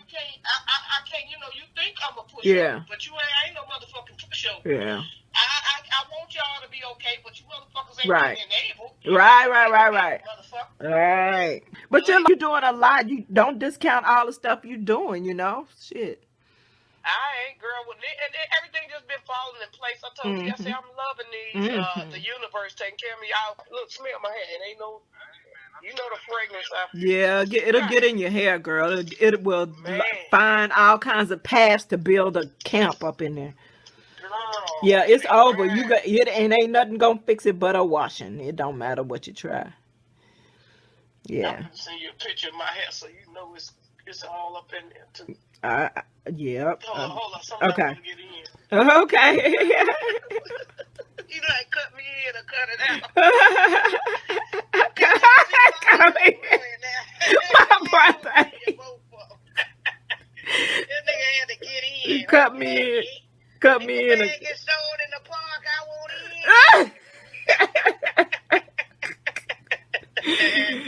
I can't, you know, you think I'm a pushover, Yeah. but I ain't no motherfucking pushover. Yeah. I want y'all to be okay, but you motherfuckers ain't Right. enabled. Right. Motherfucker. Right. But you're doing a lot. You don't discount all the stuff you're doing, you know? Shit. I ain't, girl. And everything just been falling in place. I told you, I say I'm loving these, the universe taking care of me. Look, smell my hair. It ain't no, you know the fragrance. Yeah, it'll get in your hair, girl. It will find all kinds of paths to build a camp up in there. Girl, yeah, it's over. Ain't nothing gonna fix it but a washing. It don't matter what you try. Yeah. I'm gonna send you a picture of my hair so you know it's all up in there too. Yep. Hold on. Somebody Okay. want to get in. Okay. You like cut me in or cut it out. Come in. My brother. That nigga had to get in. Cut me in. Cut me in. If the bag gets sold in the park, I want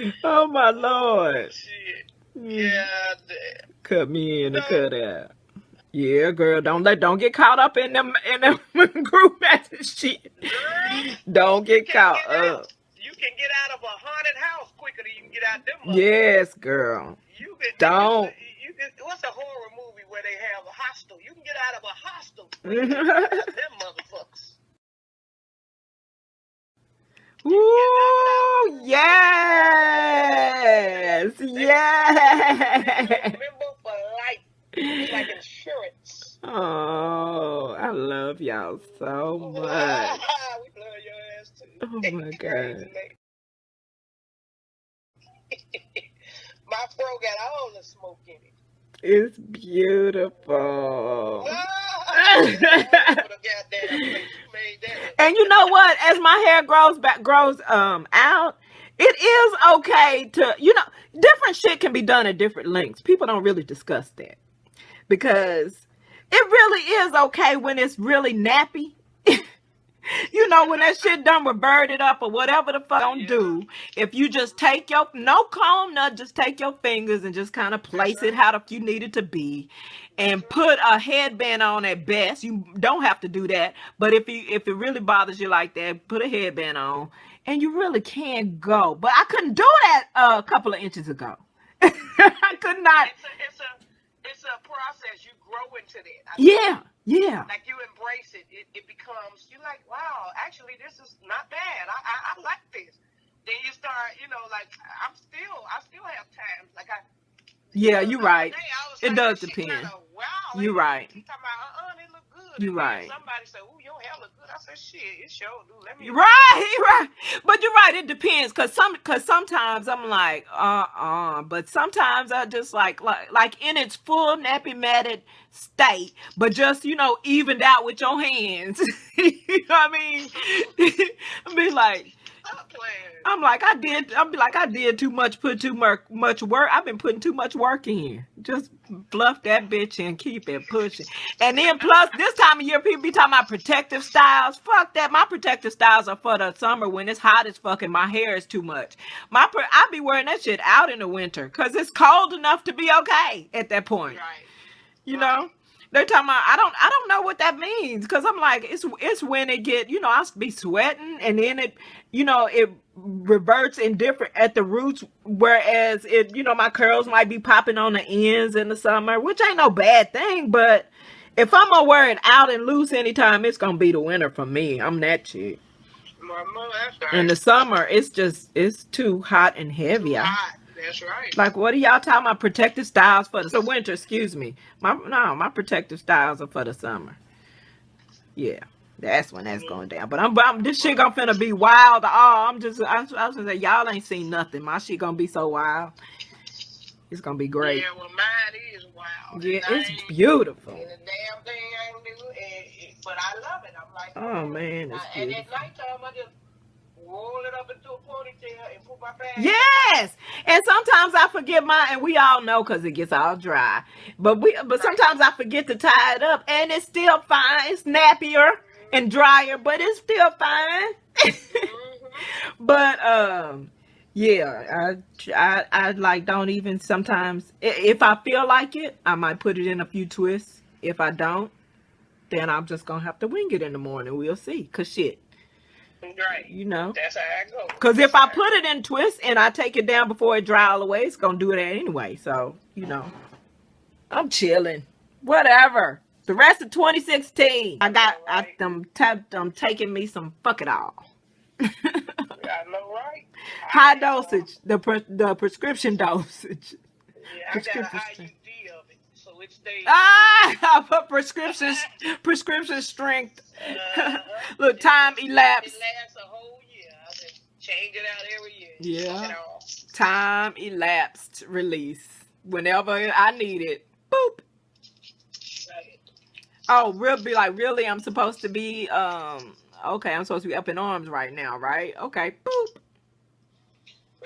in. Oh my Lord. Shit. Yeah, damn. Cut me in and cut out. Yeah, girl, don't get caught up in them group message shit. Don't get caught up. You can get out of a haunted house quicker than you can get out them. Yes, girl. Don't. What's a horror movie where they have a hostel? You can get out of a hostel quicker than them motherfuckers. Ooh, yes. Remember for life. It's like insurance. Oh, I love y'all so much. We love your ass too. Oh my God. My fro got all the smoke in it. It's beautiful. And you know what? As my hair grows out, it is okay to, different shit can be done at different lengths. People don't really discuss that because it really is okay when it's really nappy. When that shit done reverted up or whatever the fuck don't do, if you just take no comb, just take your fingers and just kind of place it how you need it to be and put a headband on at best. You don't have to do that. But if it really bothers you like that, put a headband on and you really can go. But I couldn't do that a couple of inches ago. I could not. It's a process. You grow into that. Yeah. Like you embrace it. It becomes, you're like, wow, actually this is not bad. I like this. Then you start, I still have times. Like yeah, you're right. It does depend. You're right. He talking about, it look good. You're right. Somebody said, ooh, your hair look good. I said, shit, it sure do. Let me. Right. But you're right. It depends. Cause sometimes I'm like, but sometimes I just like in its full nappy matted state, but just, evened out with your hands. You know what I mean? Be like, I'm like, I did too much, put too much work. I've been putting too much work in. Just fluff that bitch and keep it pushing. And then plus, this time of year, people be talking about protective styles. Fuck that. My protective styles are for the summer when it's hot as fuck and my hair is too much. I be wearing that shit out in the winter because it's cold enough to be okay at that point. Right. You know? They're talking about, I don't know what that means, because I'm like, it's when it get, I'll be sweating and then it, it reverts in different at the roots, whereas it, my curls might be popping on the ends in the summer, which ain't no bad thing, but if I'm gonna wear it out and loose anytime, it's gonna be the winter for me. I'm that chick. In the summer, it's too hot and heavy. That's right. Like, what are y'all talking about? Protective styles for the winter? Excuse me. My protective styles are for the summer. Yeah, that's when that's going down. But this shit gonna be wild. I was gonna say, y'all ain't seen nothing. My shit gonna be so wild. It's gonna be great. Yeah, well, mine is wild. Yeah, it's beautiful. And the damn thing I ain't do, but I love it. I'm like, oh man, it's and beautiful. at nighttime, I just roll it up into a ponytail and put my bag. Yes, and sometimes I forget mine, and we all know because it gets all dry. But sometimes I forget to tie it up, and it's still fine. It's nappier and drier, but it's still fine. But yeah, I like don't even sometimes. If I feel like it, I might put it in a few twists. If I don't, then I'm just gonna have to wing it in the morning. We'll see. Cause shit. Right. That's how I go. Because if I put it in twists and I take it down before it dry all the way, it's going to do it anyway. So, I'm chilling. Whatever. The rest of 2016, I'm taking me some fuck it all. I know, right? High dosage. The prescription dosage. Yeah, I got an IUD of it. So it stays. I put prescription strength. Look, time elapsed. It lasts a whole year. I just change it out every year. Yeah. Time elapsed. Release. Whenever I need it. Boop. Right. Oh, really? I'm supposed to be, okay, I'm supposed to be up in arms right now, right? Okay, boop.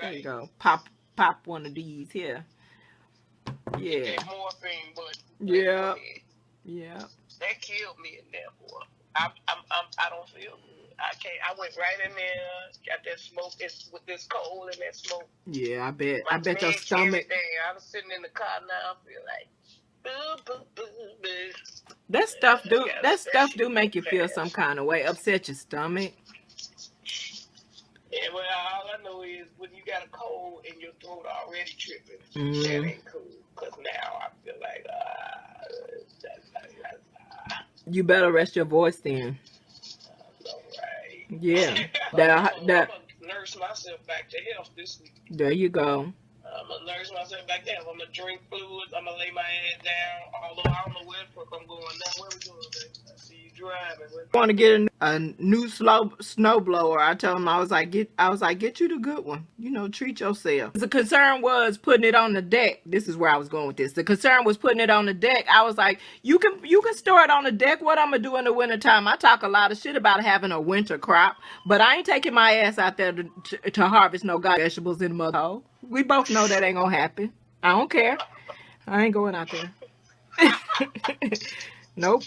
Right. There you go. Pop one of these here. Yeah. Morphine, but yeah. Yeah. That killed me in there, boy. I don't feel good. I can't. I went right in there, got that smoke. It's with this cold and that smoke. Yeah, I bet your stomach. I was sitting in the car now. I feel like. That stuff do make you feel some kind of way, upset your stomach. Yeah, well, all I know is when you got a cold and your throat already tripping, that ain't cool. Cause now I feel like, you better rest your voice then. Right. Yeah. I'm gonna nurse myself back to health this week. There you go. I'm going to nurse myself back down. I'm going to drink fluids. I'm going to lay my head down. Although I don't know where the fuck I'm going now. Where we going, baby? I see you driving. I want to get a new snow blower. I told him, I was like, get you the good one. Treat yourself. The concern was putting it on the deck. This is where I was going with this. The concern was putting it on the deck. I was like, you can store it on the deck. What I'm going to do in the wintertime? I talk a lot of shit about having a winter crop, but I ain't taking my ass out there to harvest no god vegetables in the mother hole. We both know that ain't gonna happen. I don't care. I ain't going out there. Nope.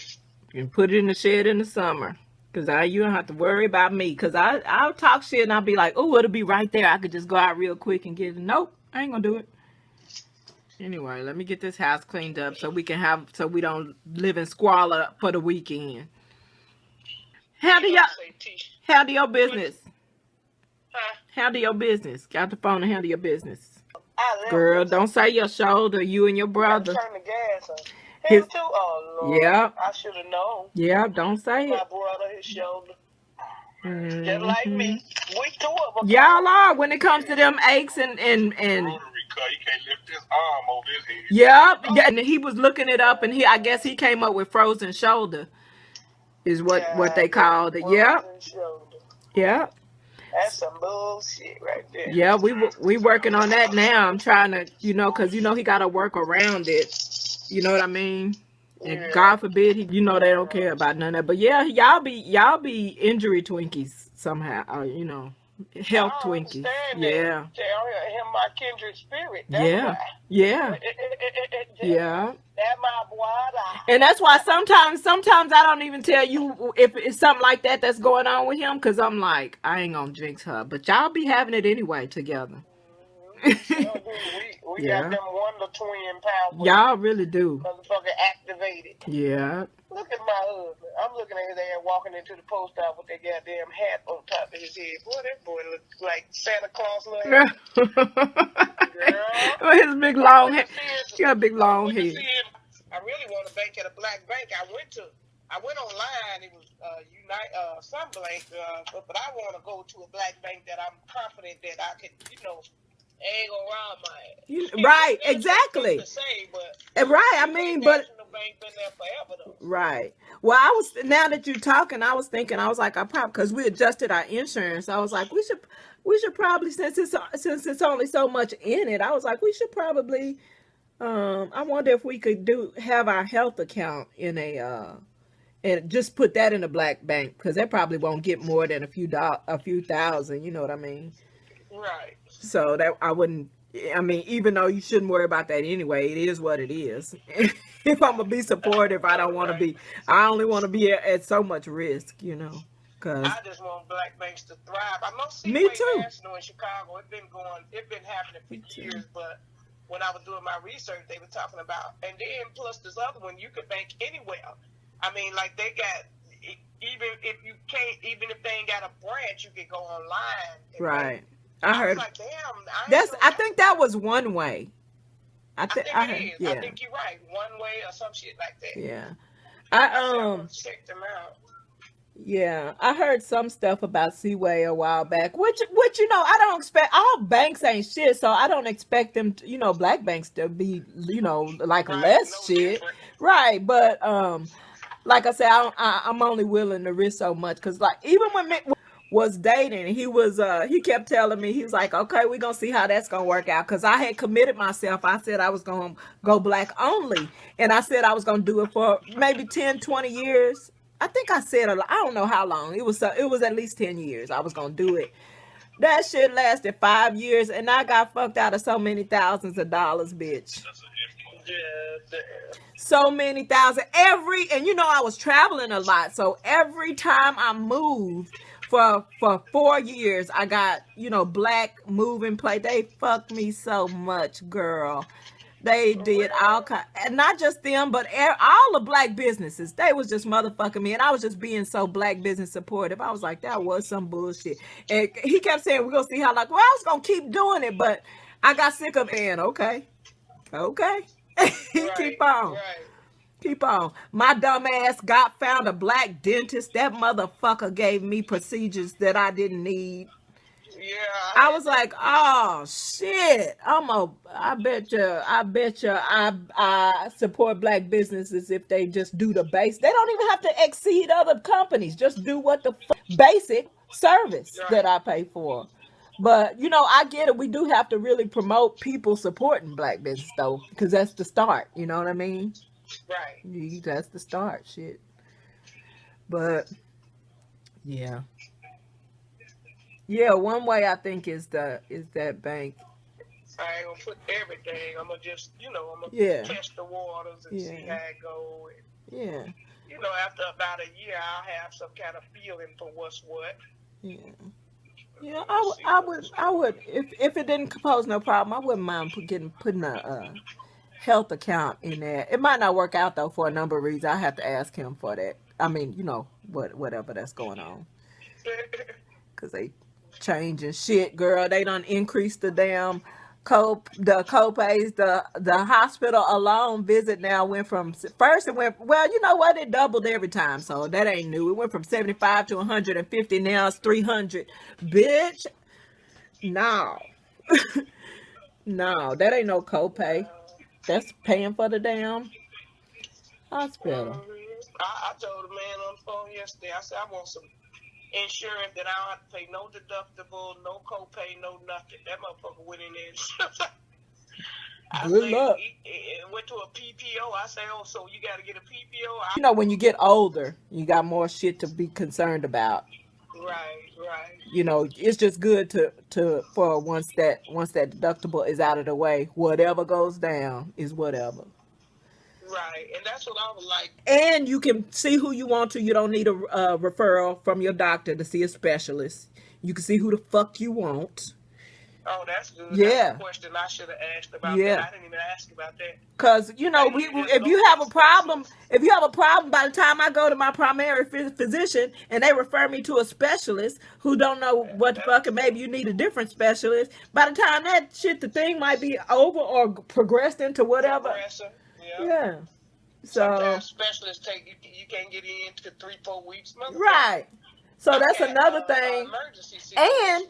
You can put it in the shed in the summer. Because you don't have to worry about me. Because I'll talk shit and I'll be like, oh, it'll be right there. I could just go out real quick and get it. Nope. I ain't gonna do it. Anyway, let me get this house cleaned up so we don't live in squalor for the weekend. Handle your business. Handle your business. Got the phone and handle your business. Girl, don't say your shoulder. You and your brother. Turn the gas on. Him too? Oh, Lord. Yeah. I should have known. Yeah, don't say it. My brother, his shoulder. Just like me. We two of them. Y'all are when it comes to them aches and He can't lift his arm over his head. Yeah, and he was looking it up, and I guess he came up with frozen shoulder, is what they called it. Yeah. Yeah. That's some bullshit right there. Yeah, we working on that now. I'm trying to, because he got to work around it. You know what I mean? And God forbid, they don't care about none of that. But yeah, y'all be injury Twinkies somehow. Health I Twinkies. understand Yeah. that. Tell him my kindred spirit. That's Yeah. why. Yeah. Yeah. That my boy. And that's why sometimes I don't even tell you if it's something like that that's going on with him, because I'm like, I ain't gonna jinx her. But y'all be having it anyway together. We got Yeah. them Wonder Twin powers. Y'all really do. Motherfucker activated. Yeah. Look at my husband. I'm looking at his ass walking into the post office with that goddamn hat on top of his head. Boy, that boy looks like Santa Claus. Girl. With his big long head. He got a big long head. I really want to bank at a black bank. I went online. It was some blank, but I want to go to a black bank that I'm confident that I could, ain't gonna rob my ass. Right, exactly. To say, but right, I mean, but National Bank been there forever though. Right. Well, now that you're talking, I was thinking, I was like, because we adjusted our insurance, I was like, we should probably, since it's only so much in it, I was like, we should probably, I wonder if we could have our health account in and just put that in a black bank, because that probably won't get more than a few thousand, you know what I mean? Right. So that I wouldn't, I mean, even though you shouldn't worry about that anyway, it is what it is. If I'm gonna be supportive, I don't want to be. I only want to be at so much risk, Cause I just want black banks to thrive. I know Me too. National in Chicago. It's been happening for years. But when I was doing my research, they were talking about, and then plus this other one, you could bank anywhere. I mean, like they got. Even if they ain't got a branch, you can go online. Right. I heard. Like, damn, I think that was one way. I think it is. Yeah. I think you're right. One way or some shit like that. Yeah. Check them out. Yeah, I heard some stuff about Seaway a while back, which I don't expect. All banks ain't shit, so I don't expect them to, black banks to be, like less shit. Different. Right, but like I said, I'm only willing to risk so much, because like even when Mick was dating, he kept telling me, he was like, okay, we're gonna see how that's gonna work out, because I had committed myself. I said I was gonna go black only, and I said I was gonna do it for maybe 10-20 years. I think I said, I don't know how long. It was at least 10 years I was gonna do it. That shit lasted 5 years, and I got fucked out of so many thousands of dollars, bitch. Yeah, so many thousand and I was traveling a lot, so every time I moved for 4 years, I got black moving plate. They fucked me so much, girl. They did all kind, and not just them, but all the black businesses. They was just motherfucking me, and I was just being so black business supportive. I was like, that was some bullshit. And he kept saying, we're gonna see how. Like, well, I was gonna keep doing it, but I got sick of it. Okay. Keep on. Right. Keep on. My dumb ass found a black dentist. That motherfucker gave me procedures that I didn't need. Yeah. I was like, oh shit. I bet you I support black businesses if they just do the base. They don't even have to exceed other companies. Just do what the basic service that I pay for. But I get it. We do have to really promote people supporting black business though, because that's the start. You know what I mean? Right. That's the start, shit. But yeah, one way I think is that bank. I ain't gonna put everything. I'm gonna just, test the waters and see how it goes. Yeah. After about a year, I'll have some kind of feeling for what's what. Yeah. Yeah, I would if it didn't pose no problem, I wouldn't mind putting a health account in there. It might not work out though for a number of reasons. I have to ask him for that. I mean, whatever that's going on, because they changing shit, girl. They done increased the damn copays. The hospital alone visit now went from first it went, well, you know what, it doubled every time, so that ain't new. It went from 75 to 150. Now it's 300. Bitch, no. No, that ain't no copay. That's paying for the damn hospital. I told the man on the phone yesterday, I said I want some insurance that I don't have to pay no deductible, no copay, no nothing. That motherfucker went in there. Good luck. It went to a PPO. I say, oh, so you got to get a PPO? When you get older, you got more shit to be concerned about. Right. You know, it's just good for once that deductible is out of the way, whatever goes down is whatever. Right, and that's what I was like. And you can see who you want to. You don't need a referral from your doctor to see a specialist. You can see who the fuck you want. Oh, that's good. Yeah. That's a question I should have asked about that. I didn't even ask about that. Because, you know, if you have a problem, by the time I go to my primary physician and they refer me to a specialist who don't know what the fuck, and maybe you need a different specialist, by the time the thing might be over or progressed into whatever. Yeah. So sometimes specialists you can't get in to 3-4 weeks. Right. So that's another thing. And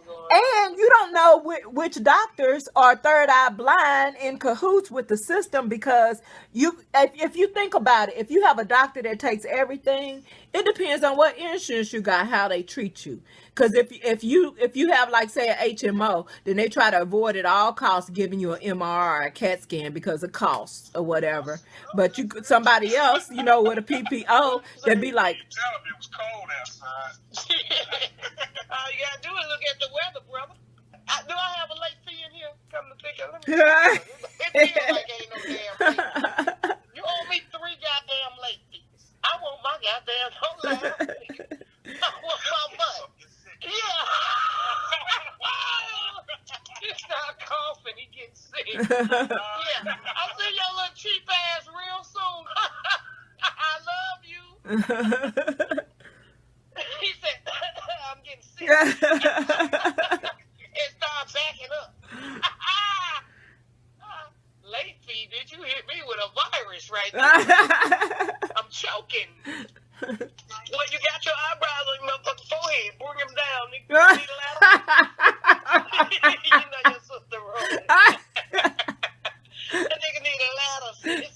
you don't know which doctors are third eye blind in cahoots with the system, because if you think about it, if you have a doctor that takes everything, it depends on what insurance you got, how they treat you. Because if you have, like, say, an HMO, then they try to avoid at all costs giving you an MRI or a CAT scan because of costs or whatever. But somebody else, you know, with a PPO, they'd be like, tell them it was cold outside. All you gotta do is look at the weather, brother. Do I have a late fee in here? Come to think of it. It feels like ain't no damn late. You owe me 3 goddamn late fees. I want my goddamn I want my money. Yeah. He start coughing, he gets sick. Yeah. I'll see your little cheap ass real soon. I love you. He said, I'm getting sick. It started backing up. Late fee, did you hit me with a virus right there? I'm choking. Well, you got your eyebrows on your motherfucking forehead. Bring them down, nigga. You need a ladder? You know your sister wrong. That nigga need a ladder, sis.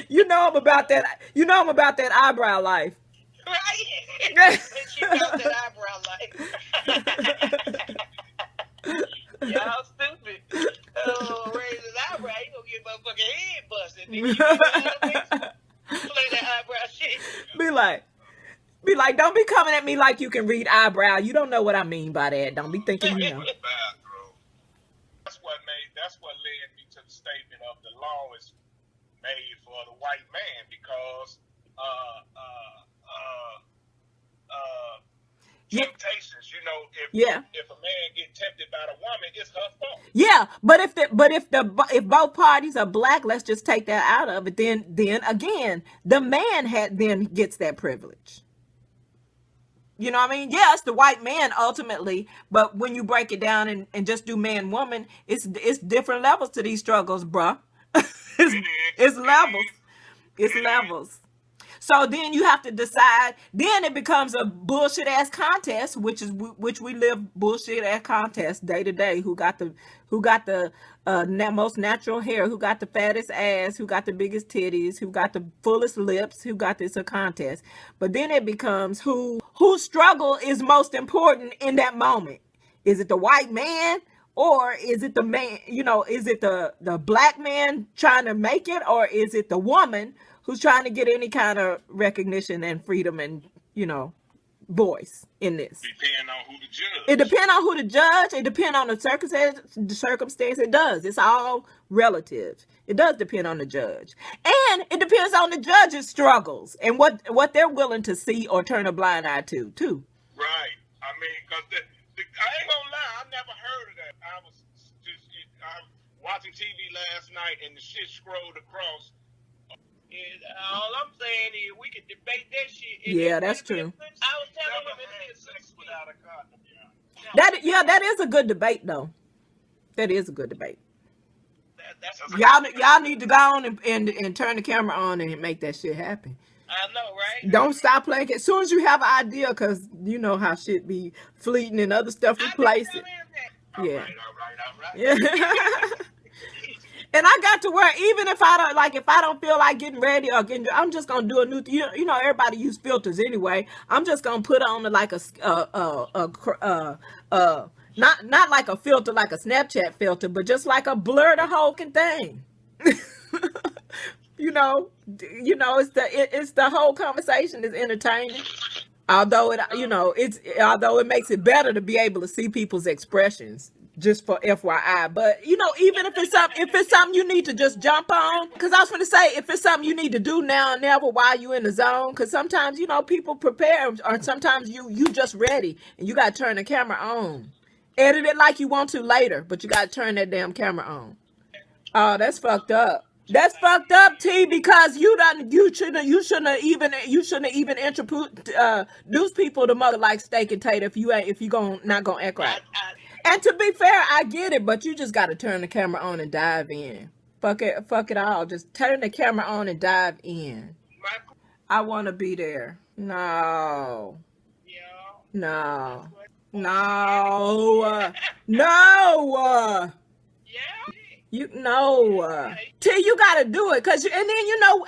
You know I'm about that eyebrow life. Right? She got that eyebrow life. Y'all stupid. Oh, raise his eyebrow, he gonna get motherfucking head busted. You know play that eyebrow shit. Be like, don't be coming at me like you can read eyebrow. You don't know what I mean by that. Don't be thinking you know. That's what led me to the statement of the law is made for the white man, because temptations, you know, if a man get tempted by the woman, it's her fault. Yeah, but if both parties are black, let's just take that out of it. Then again, the man then gets that privilege. You know what I mean? Yeah, it's the white man ultimately, but when you break it down and just do man woman, it's different levels to these struggles, bruh. It's levels. It's levels. So then you have to decide. Then it becomes a bullshit ass contest, which we live bullshit ass contest day to day. Who got the most natural hair? Who got the fattest ass? Who got the biggest titties? Who got the fullest lips? Who got this a contest? But then it becomes whose struggle is most important in that moment. Is it the white man? Or is it the man, you know, is it the black man trying to make it? Or is it the woman who's trying to get any kind of recognition and freedom and, you know, voice in this? Depending on who the judge. It depends on who the judge. It depends on the circumstance. It does. It's all relative. It does depend on the judge. And it depends on the judge's struggles and what they're willing to see or turn a blind eye to, too. Right. I mean, because I ain't gonna lie, I never heard of that. I was watching TV last night and the shit scrolled across. And all I'm saying is we can debate that shit. Yeah, that's true. I was telling him it's sex without a condom. That is a good debate, though. That is a good debate. That's y'all need to go on and turn the camera on and make that shit happen. I know, right? Don't stop playing it. As soon as you have an idea, because you know how shit be fleeting and other stuff replace it. Yeah. All right. Yeah. And I got to where even if I don't feel like getting ready or I'm just gonna do a new. You know, everybody use filters anyway. I'm just gonna put on like not like a filter like a Snapchat filter, but just like a blur the whole thing. You know, it's the whole conversation is entertaining. Although it, although it makes it better to be able to see people's expressions, just for FYI. But even if it's something you need to just jump on, because I was going to say, if it's something you need to do now and never while you in the zone, because sometimes people prepare, or sometimes you just ready and you got to turn the camera on, edit it like you want to later, but you got to turn that damn camera on. Oh, that's fucked up. That's fucked up, T, because you shouldn't have even introduce people to mother like steak and tater if you not gonna act right. And to be fair, I get it, but you just gotta turn the camera on and dive in. Fuck it all. Just turn the camera on and dive in. I wanna be there. No. No. No. No. You know, T, you gotta do it, and then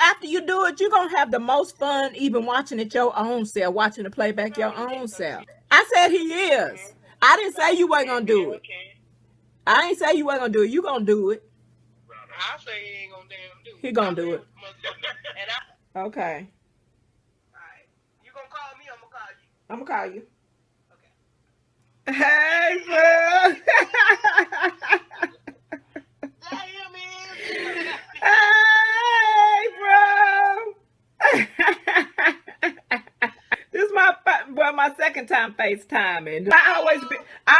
after you do it, you're gonna have the most fun even watching it your own self, watching the playback your own self. I said he is. I didn't say you weren't gonna do it. I ain't say you weren't gonna do it. You gonna do it. I say he ain't gonna damn do it. He gonna do it. Okay. Alright. You gonna call me? I'm gonna call you. Okay. Hey, bro. Hey, bro. This is my second time FaceTiming. I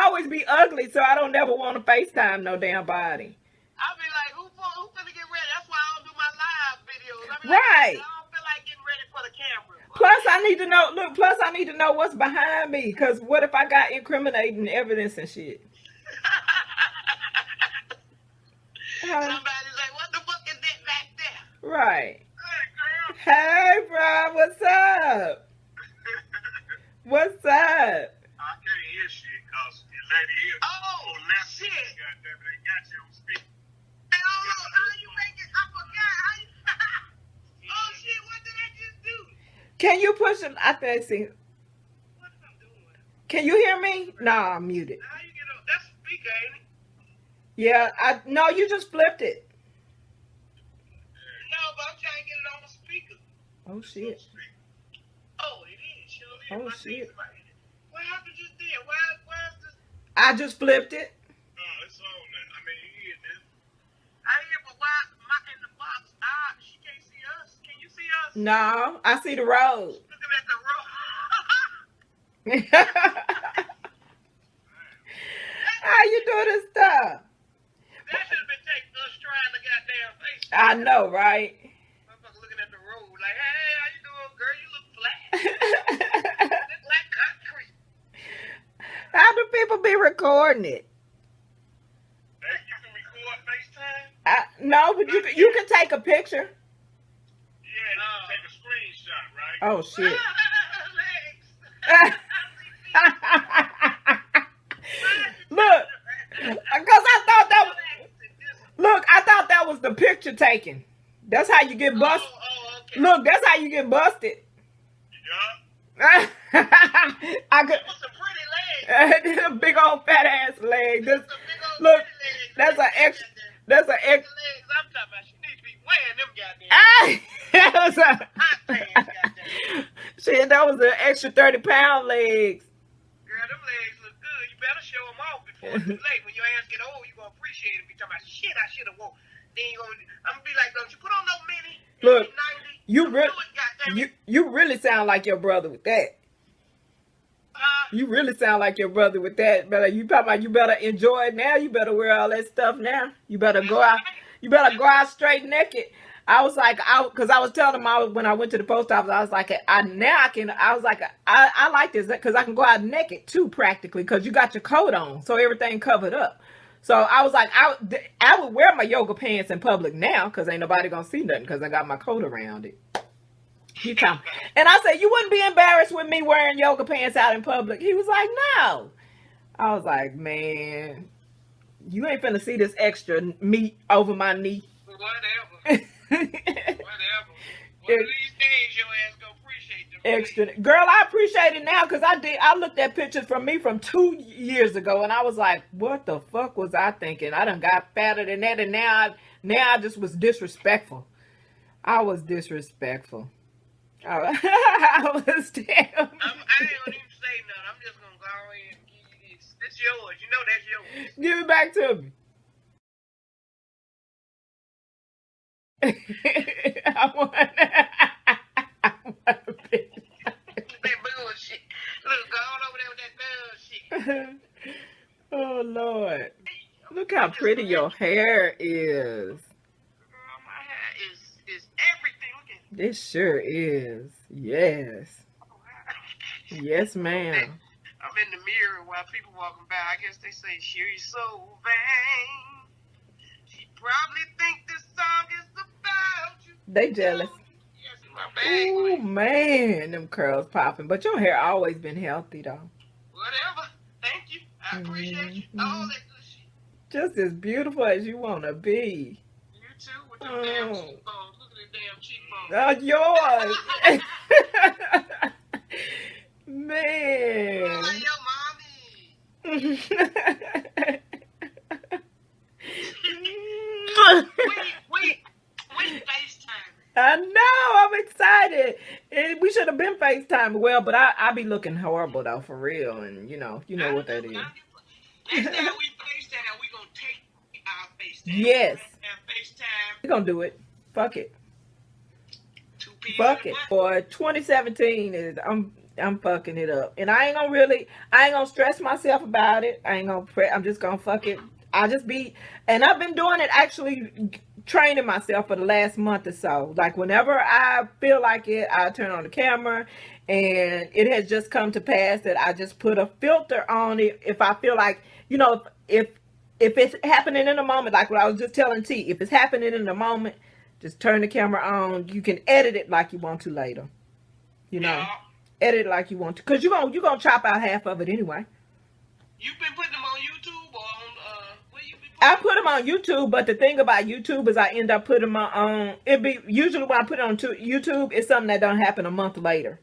always be ugly, so I don't never want to FaceTime no damn body. I'll be like, who finna get ready? That's why I don't do my live videos. I be right. Like, I don't feel like getting ready for the camera. Plus, I need to know what's behind me, because what if I got incriminating evidence and shit? Somebody's like, what the fuck is that back there? Right. Hey, Hey, girl. bro, what's up? What's up? I can't hear shit because the lady here. Oh, shit. Goddamn, they got you on speaker. How you make it? I forgot. Oh, shit, what did I just do? Can you push it? I think, see. What am I doing? Can you hear me? Nah, I'm muted. How you get up? That's a speaker, ain't it? Yeah, no, you just flipped it. No, but I'm trying to get it on the speaker. Oh, shit. Oh, it is. Sure is. Oh, My shit. What happened just then? Why is this? I just flipped it. Oh, it's on now. I mean, you hear this? I hear, but why in the box? She can't see us. Can you see us? No, I see the road. Looking at the road. How you do this stuff? That should have been taking us trying to goddamn face. I know, right? Motherfucker looking at the road like, hey, how you doing, girl? You look flat. You look like concrete. How do people be recording it? Hey, you can record FaceTime? No, but you can take a picture. Yeah, you can take a screenshot, right? Oh, shit. Look, because I thought that was the picture taken. That's how you get busted. Okay. Look, that's how you get busted. Yeah. I could. Some pretty legs. Big old fat ass leg. Look, that's an extra. That's an extra. Legs I'm talking about. She needs to be wearing them goddamn. That was a. Hot pants, goddamn. Shit, that was an extra 30-pound legs. Girl, them legs look good. You better show them off before it's too late. When your ass get old, you gonna appreciate it. Be talking about shit. I should have wore. Then I'm gonna be like, don't you put on no mini? Look, 90, you really sound like your brother with that. You really sound like your brother with that. You better enjoy it now. You better wear all that stuff now. You better go out. You better go out straight naked. I was like, because I was telling them when I went to the post office, I was like, I like this because I can go out naked too, practically, because you got your coat on, so everything covered up. So I was like, I would wear my yoga pants in public now because ain't nobody gonna see nothing because I got my coat around it. And I said, you wouldn't be embarrassed with me wearing yoga pants out in public? He was like, no. I was like, man, you ain't finna see this extra meat over my knee. Whatever. One of these days, your ass gonna appreciate them. Extra. Girl, I appreciate it now because I looked at pictures from me from 2 years ago and I was like, what the fuck was I thinking? I done got fatter than that, and now I just was disrespectful. I was disrespectful. I was damn. I ain't gonna even say nothing. I'm just gonna go ahead and give you this. This yours. You know that's yours. Give it back to me. I want a bit. That bullshit. Look, go on over there with that bullshit. Oh Lord. Look how pretty your hair is. My hair is everything. Look at it. It sure is. Yes. Yes, ma'am. I'm in the mirror while people walking by. I guess they say she's so vain. She probably think this song is about you. They jealous. Yes, in my bag. Oh man, them curls popping. But your hair always been healthy though. Whatever. Thank you. I appreciate you. All that good shit. Just as beautiful as you wanna be. You too with them damn cheekbones. Look at the damn cheekbones. Yours. Man. Like your mommy. we FaceTime. I know. I'm excited. We should have been FaceTime. Well, but I be looking horrible though, for real. And you know what that is. Next time we FaceTime, we gonna take our FaceTime. Yes. Have FaceTime. We're gonna do it. Fuck it. Two people. Fuck it. For 2017 is I'm fucking it up. And I ain't gonna stress myself about it. I'm just gonna fuck it. I've been doing it, actually training myself for the last month or so. Like whenever I feel like it, I turn on the camera, and it has just come to pass that I just put a filter on it. If I feel like, if it's happening in a moment, like what I was just telling T, if it's happening in a moment, just turn the camera on. You can edit it like you want to later. Yeah. Edit it like you want to, because you're gonna chop out half of it anyway. You've been putting them on YouTube or on where you been putting I put them on YouTube, but the thing about YouTube is I end up putting them on. Usually when I put it on YouTube, it's something that don't happen a month later,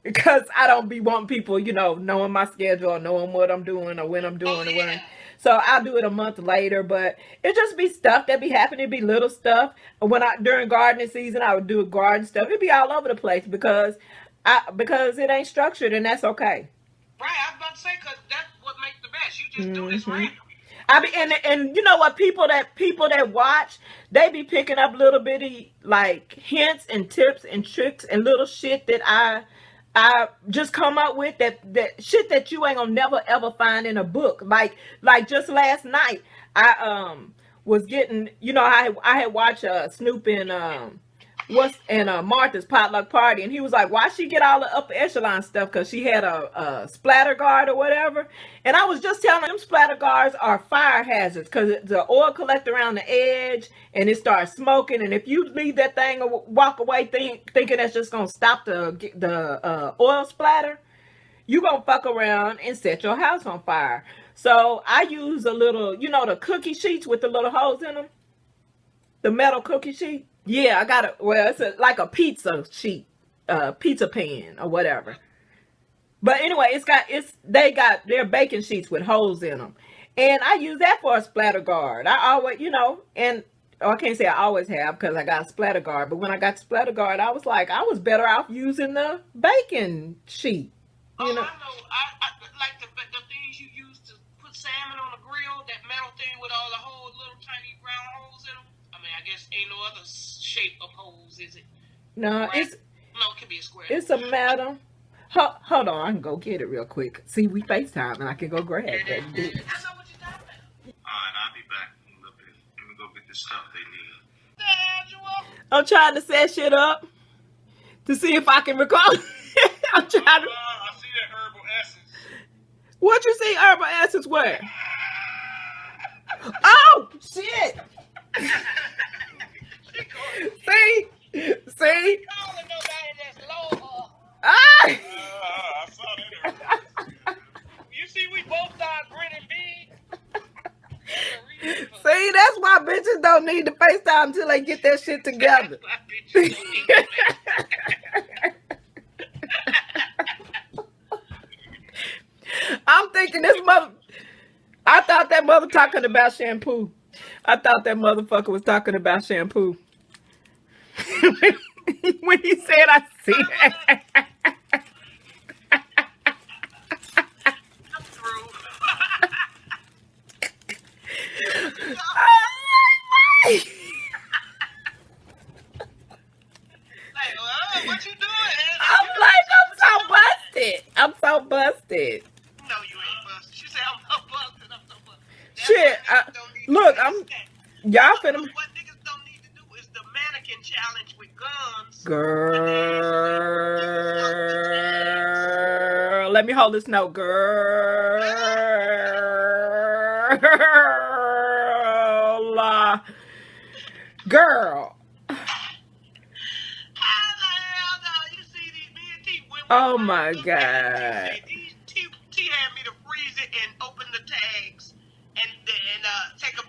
because I don't be wanting people, knowing my schedule, or knowing what I'm doing or when I'm doing or when. So I'll do it a month later, but it just be stuff that be happening. It be little stuff. During gardening season, I would do garden stuff. It'd be all over the place because it ain't structured, and that's okay. Right, I was about to say, because that's what makes the best. You just do this randomly. And you know what, people that watch, they be picking up little bitty like hints and tips and tricks and little shit that I just come up with, that shit that you ain't gonna never ever find in a book. Like just last night, I was getting, I had watched Snoop and Martha's potluck party, and he was like, why she get all the upper echelon stuff? Because she had a splatter guard or whatever. And I was just telling them splatter guards are fire hazards, because the oil collect around the edge and it starts smoking, and if you leave that thing or walk away thinking that's just gonna stop the oil splatter, you gonna fuck around and set your house on fire. So I use a little, the cookie sheets with the little holes in them, the metal cookie sheet. Yeah, I got it. Well, it's like a pizza sheet, pizza pan or whatever. But anyway, they got their baking sheets with holes in them, and I use that for a splatter guard. I always, I can't say I always have, because I got a splatter guard. But when I got the splatter guard, I was like, I was better off using the baking sheet. I know. I like the things you use to put salmon on the grill. That metal thing with all the holes, little tiny round holes in them. I mean, I guess ain't no other shape of holes, is it? No, right? It can be a square. It's a metal. Hold on, I can go get it real quick. See, we FaceTime, and I can go grab that. I know what you're talking about. Alright, I'll be back in a little bit. Let me go get the stuff they need. I'm trying to set shit up to see if I can record. I'm trying to. I see that herbal essence. What you see herbal essence where? Oh shit! See? Ah! I saw that. You see, we both start grinning big. See, that's why bitches don't need to FaceTime until they get that shit together. I'm thinking I thought that mother talking about shampoo. I thought that motherfucker was talking about shampoo. When he said, I see it. I'm through. Like, what you doing? I'm like, I'm so busted. I'm so busted. No, you ain't busted. She said, I'm so busted. I'm so busted. That's Shit. Look, y'all finna. What niggas don't need to do is the mannequin challenge with guns. Girl, let me hold this note, girl. Girl. Oh my God. T had me to freeze it and open the tags and take a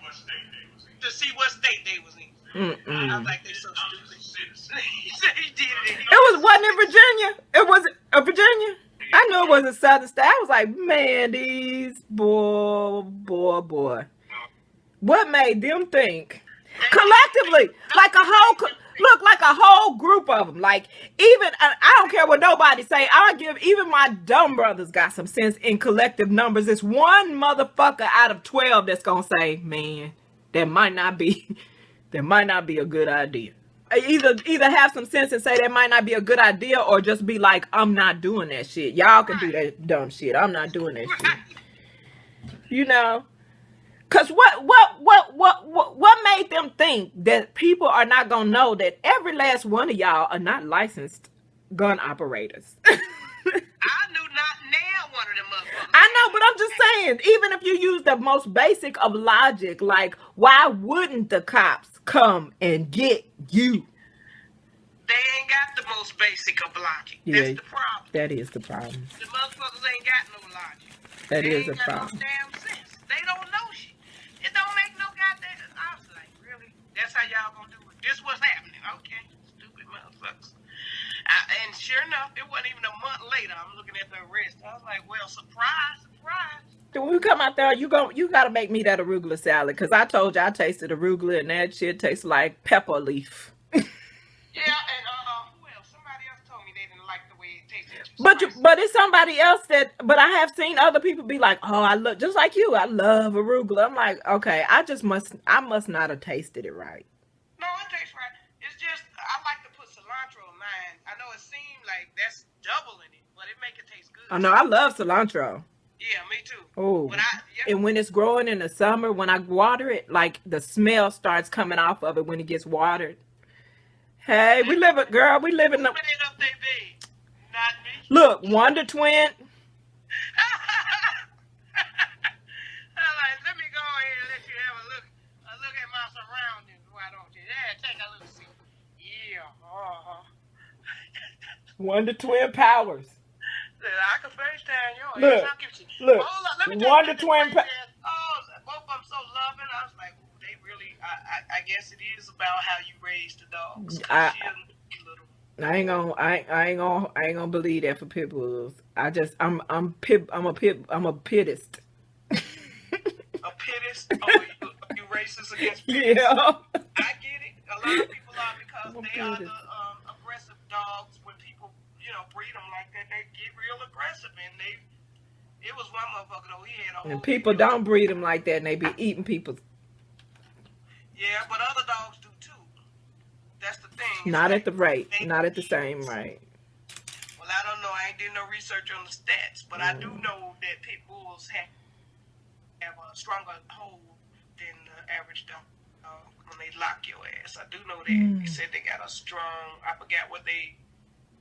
to see what state they was in. I was like, they so stupid. He said he did it. Wasn't it Virginia? It was Virginia? I knew it wasn't Southern State. I was like, man, these boy. What made them think collectively, like a whole group of them? Like, even I don't care what nobody say. I'll give even my dumb brothers got some sense in collective numbers. It's one motherfucker out of 12 that's gonna say, man, that might not be a good idea. Either have some sense and say that might not be a good idea, or just be like, I'm not doing that shit. Y'all can do that dumb shit. I'm not doing that shit. You know? Cause what made them think that people are not gonna know that every last one of y'all are not licensed gun operators? I knew not now one of them motherfuckers. I know, but I'm just saying, even if you use the most basic of logic, like, why wouldn't the cops come and get you? They ain't got the most basic of logic. Yeah, that's the problem. That is the problem. The motherfuckers ain't got no logic. That they is a problem. No damn sense. They don't know shit. It don't make no goddamn. I was like, really? That's how y'all gonna do it? This what's happening? Okay, stupid motherfuckers. And sure enough, it wasn't even a month later. I'm looking at the arrest. I was like, well, surprise. When we come out there, you gotta make me that arugula salad, because I told you I tasted arugula and that shit tastes like pepper leaf. Yeah, and who else? Somebody else told me they didn't like the way it tasted. But it's somebody else but I have seen other people be like, oh, I love, just like you, I love arugula. I'm like, okay, I must not have tasted it right. No, it tastes right. It's just, I like to put cilantro in mine. I know it seems like that's doubling it, but it make it taste good. I know, I love cilantro. Yeah, me too. Oh, and when it's growing in the summer, when I water it, like the smell starts coming off of it when it gets watered. Hey, we live in the. Not me. Look, Wonder Twin. Let me go ahead and let you have a look at my surroundings. Why don't you? Yeah, take a look. See. Yeah. Wonder Twin powers. I can FaceTime your look, ass. Look. Hold on, let me Wonder Twin powers. Both of them so loving. I was like, ooh, they really. I guess it is about how you raise the dogs. I ain't gonna believe that for pit bulls. I'm a pittist. A pittist? Oh, you racist against pittists? Yeah. I get it. A lot of people are, because they are the aggressive dogs. When people, breed them like that, they get real aggressive, and it was one motherfucker though. He had a whole. And people don't breed them like that, and they be eating people. Yeah, but other dogs do too. That's the thing. Not at the rate. Not at the same rate. Well, I don't know. I ain't did no research on the stats, but I do know that pit bulls have a stronger hold than the average dog when they lock your ass. I do know that. They said they got a strong. I forgot what they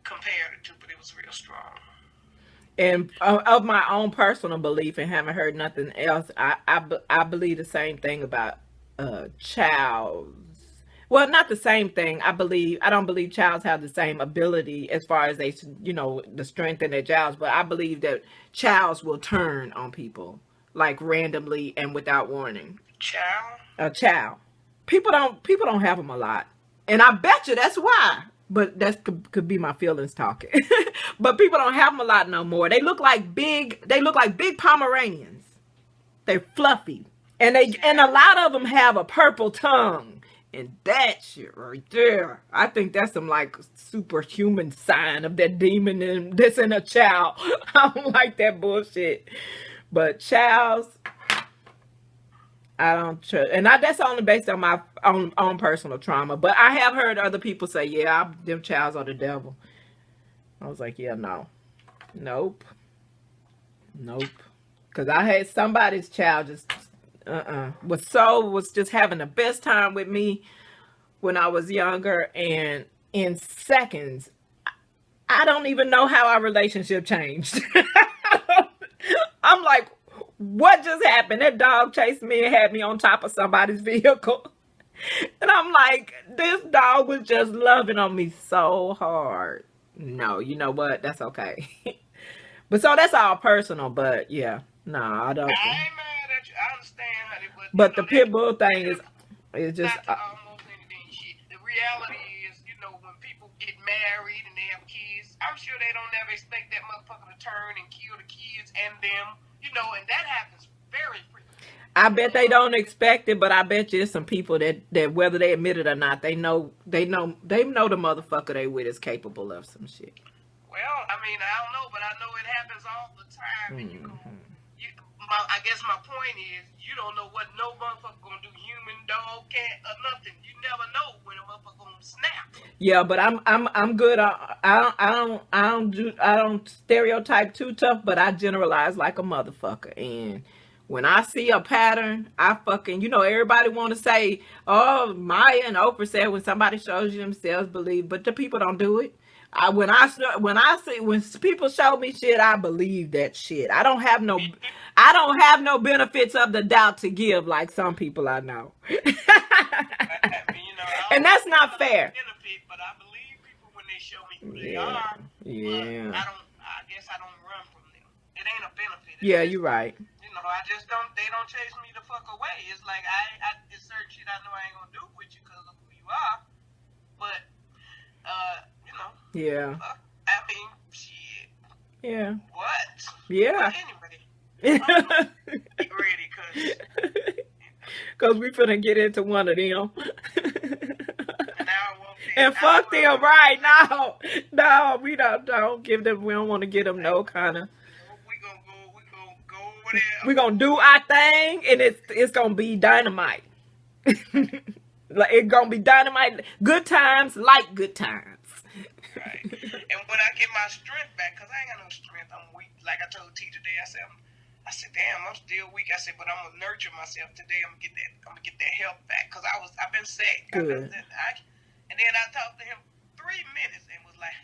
compared it to, but it was real strong. And of my own personal belief, and haven't heard nothing else, I believe the same thing about chows. Well, not the same thing. I don't believe chows have the same ability as far as they, the strength in their jowls, but I believe that chows will turn on people, like randomly and without warning. Chow? A chow. People don't have them a lot. And I bet you that's why. But that could be my feelings talking. But people don't have them a lot no more. They look like big Pomeranians. They're fluffy. And a lot of them have a purple tongue. And that shit right there, I think that's some like superhuman sign of that demon that's in a child. I don't like that bullshit. But childs, I don't trust. And that's only based on my own personal trauma. But I have heard other people say, yeah, them childs are the devil. I was like, yeah, no. Nope. Because I had somebody's child just was just having the best time with me when I was younger, and in seconds, I don't even know how our relationship changed. I'm like, what just happened? That dog chased me and had me on top of somebody's vehicle. And I'm like, this dog was just loving on me so hard. No, you know what? That's okay. But so that's all personal, but yeah. No, I don't. I ain't mad at you. I understand, honey, but the pit bull thing is just almost anything shit. The reality is, when people get married and they have kids, I'm sure they don't ever expect that motherfucker to turn and kill the kids and them, and that happens very frequently. I bet they don't expect it, but I bet you there's some people that whether they admit it or not, they know the motherfucker they with is capable of some shit. Well, I mean, I don't know, but I know it happens all the time. And I guess my point is, you don't know what no motherfucker gonna do, human, dog, cat, or nothing. You never know when a motherfucker gonna snap. Yeah, but I'm good. I don't stereotype too tough, but I generalize like a motherfucker. And when I see a pattern, I fucking, everybody want to say, oh, Maya and Oprah said when somebody shows you themselves, believe, but the people don't do it. When people show me shit, I believe that shit. I don't have no benefits of the doubt to give like some people I know. And that's not fair. Benefit, but I believe people when they show me who they are. Yeah. I guess I don't run from them. It ain't a benefit. Yeah, you're right. I just don't. They don't chase me the fuck away. It's like it's certain shit I know I ain't gonna do with you because of who you are. But yeah. I mean, shit. Yeah. What? Yeah. But anyway, get ready, cause we finna get into one of them. And fuck them right now. No, we don't give them. We don't want to get them no kind of. We gonna go over there. We gonna do our thing, and it's gonna be dynamite. Like it's gonna be dynamite. Good times, like good times. Right. And when I get my strength back, cause I ain't got no strength, I'm weak. Like I told T today, I said, damn, I'm still weak. I said, but I'm gonna nurture myself today. I'm gonna get that health back, cause I've been sick. Good. And then I talked to him 3 minutes and was like,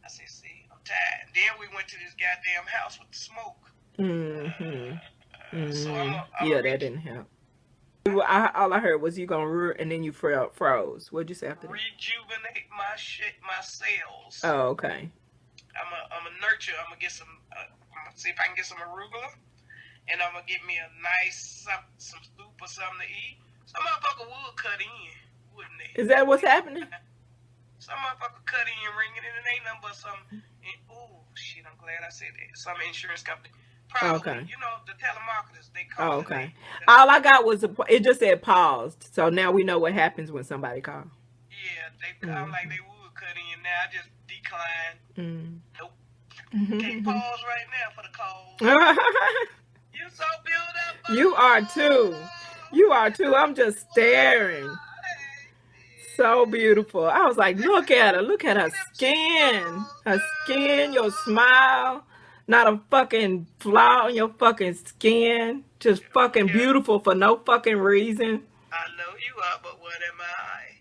I said, see, I'm tired. And then we went to this goddamn house with the smoke. So that didn't help. All I heard was you gonna and then you froze. What'd you say after that? Rejuvenate my cells. Oh, okay. I'm a nurture. I'm gonna get some. I'm gonna see if I can get some arugula, and I'm gonna get me a nice some soup or something to eat. Some motherfucker would cut in, wouldn't they? Is that what's happening? Some motherfucker cut in, ringing, and it ain't nothing but some. Oh shit! I'm glad I said that. Some insurance company. Probably, okay. The telemarketers, they call it. Okay. All I got was it just said paused. So now we know what happens when somebody calls. Yeah, they call like they would cut in. Now I just decline. Nope. Can't pause right now for the calls. You so built up. You are too. You are too. I'm just staring. So beautiful. I was like, look at her. Look at her skin. Her skin, your smile. Not a fucking flaw in your fucking skin. Just fucking beautiful for no fucking reason. I know you are, but what am I?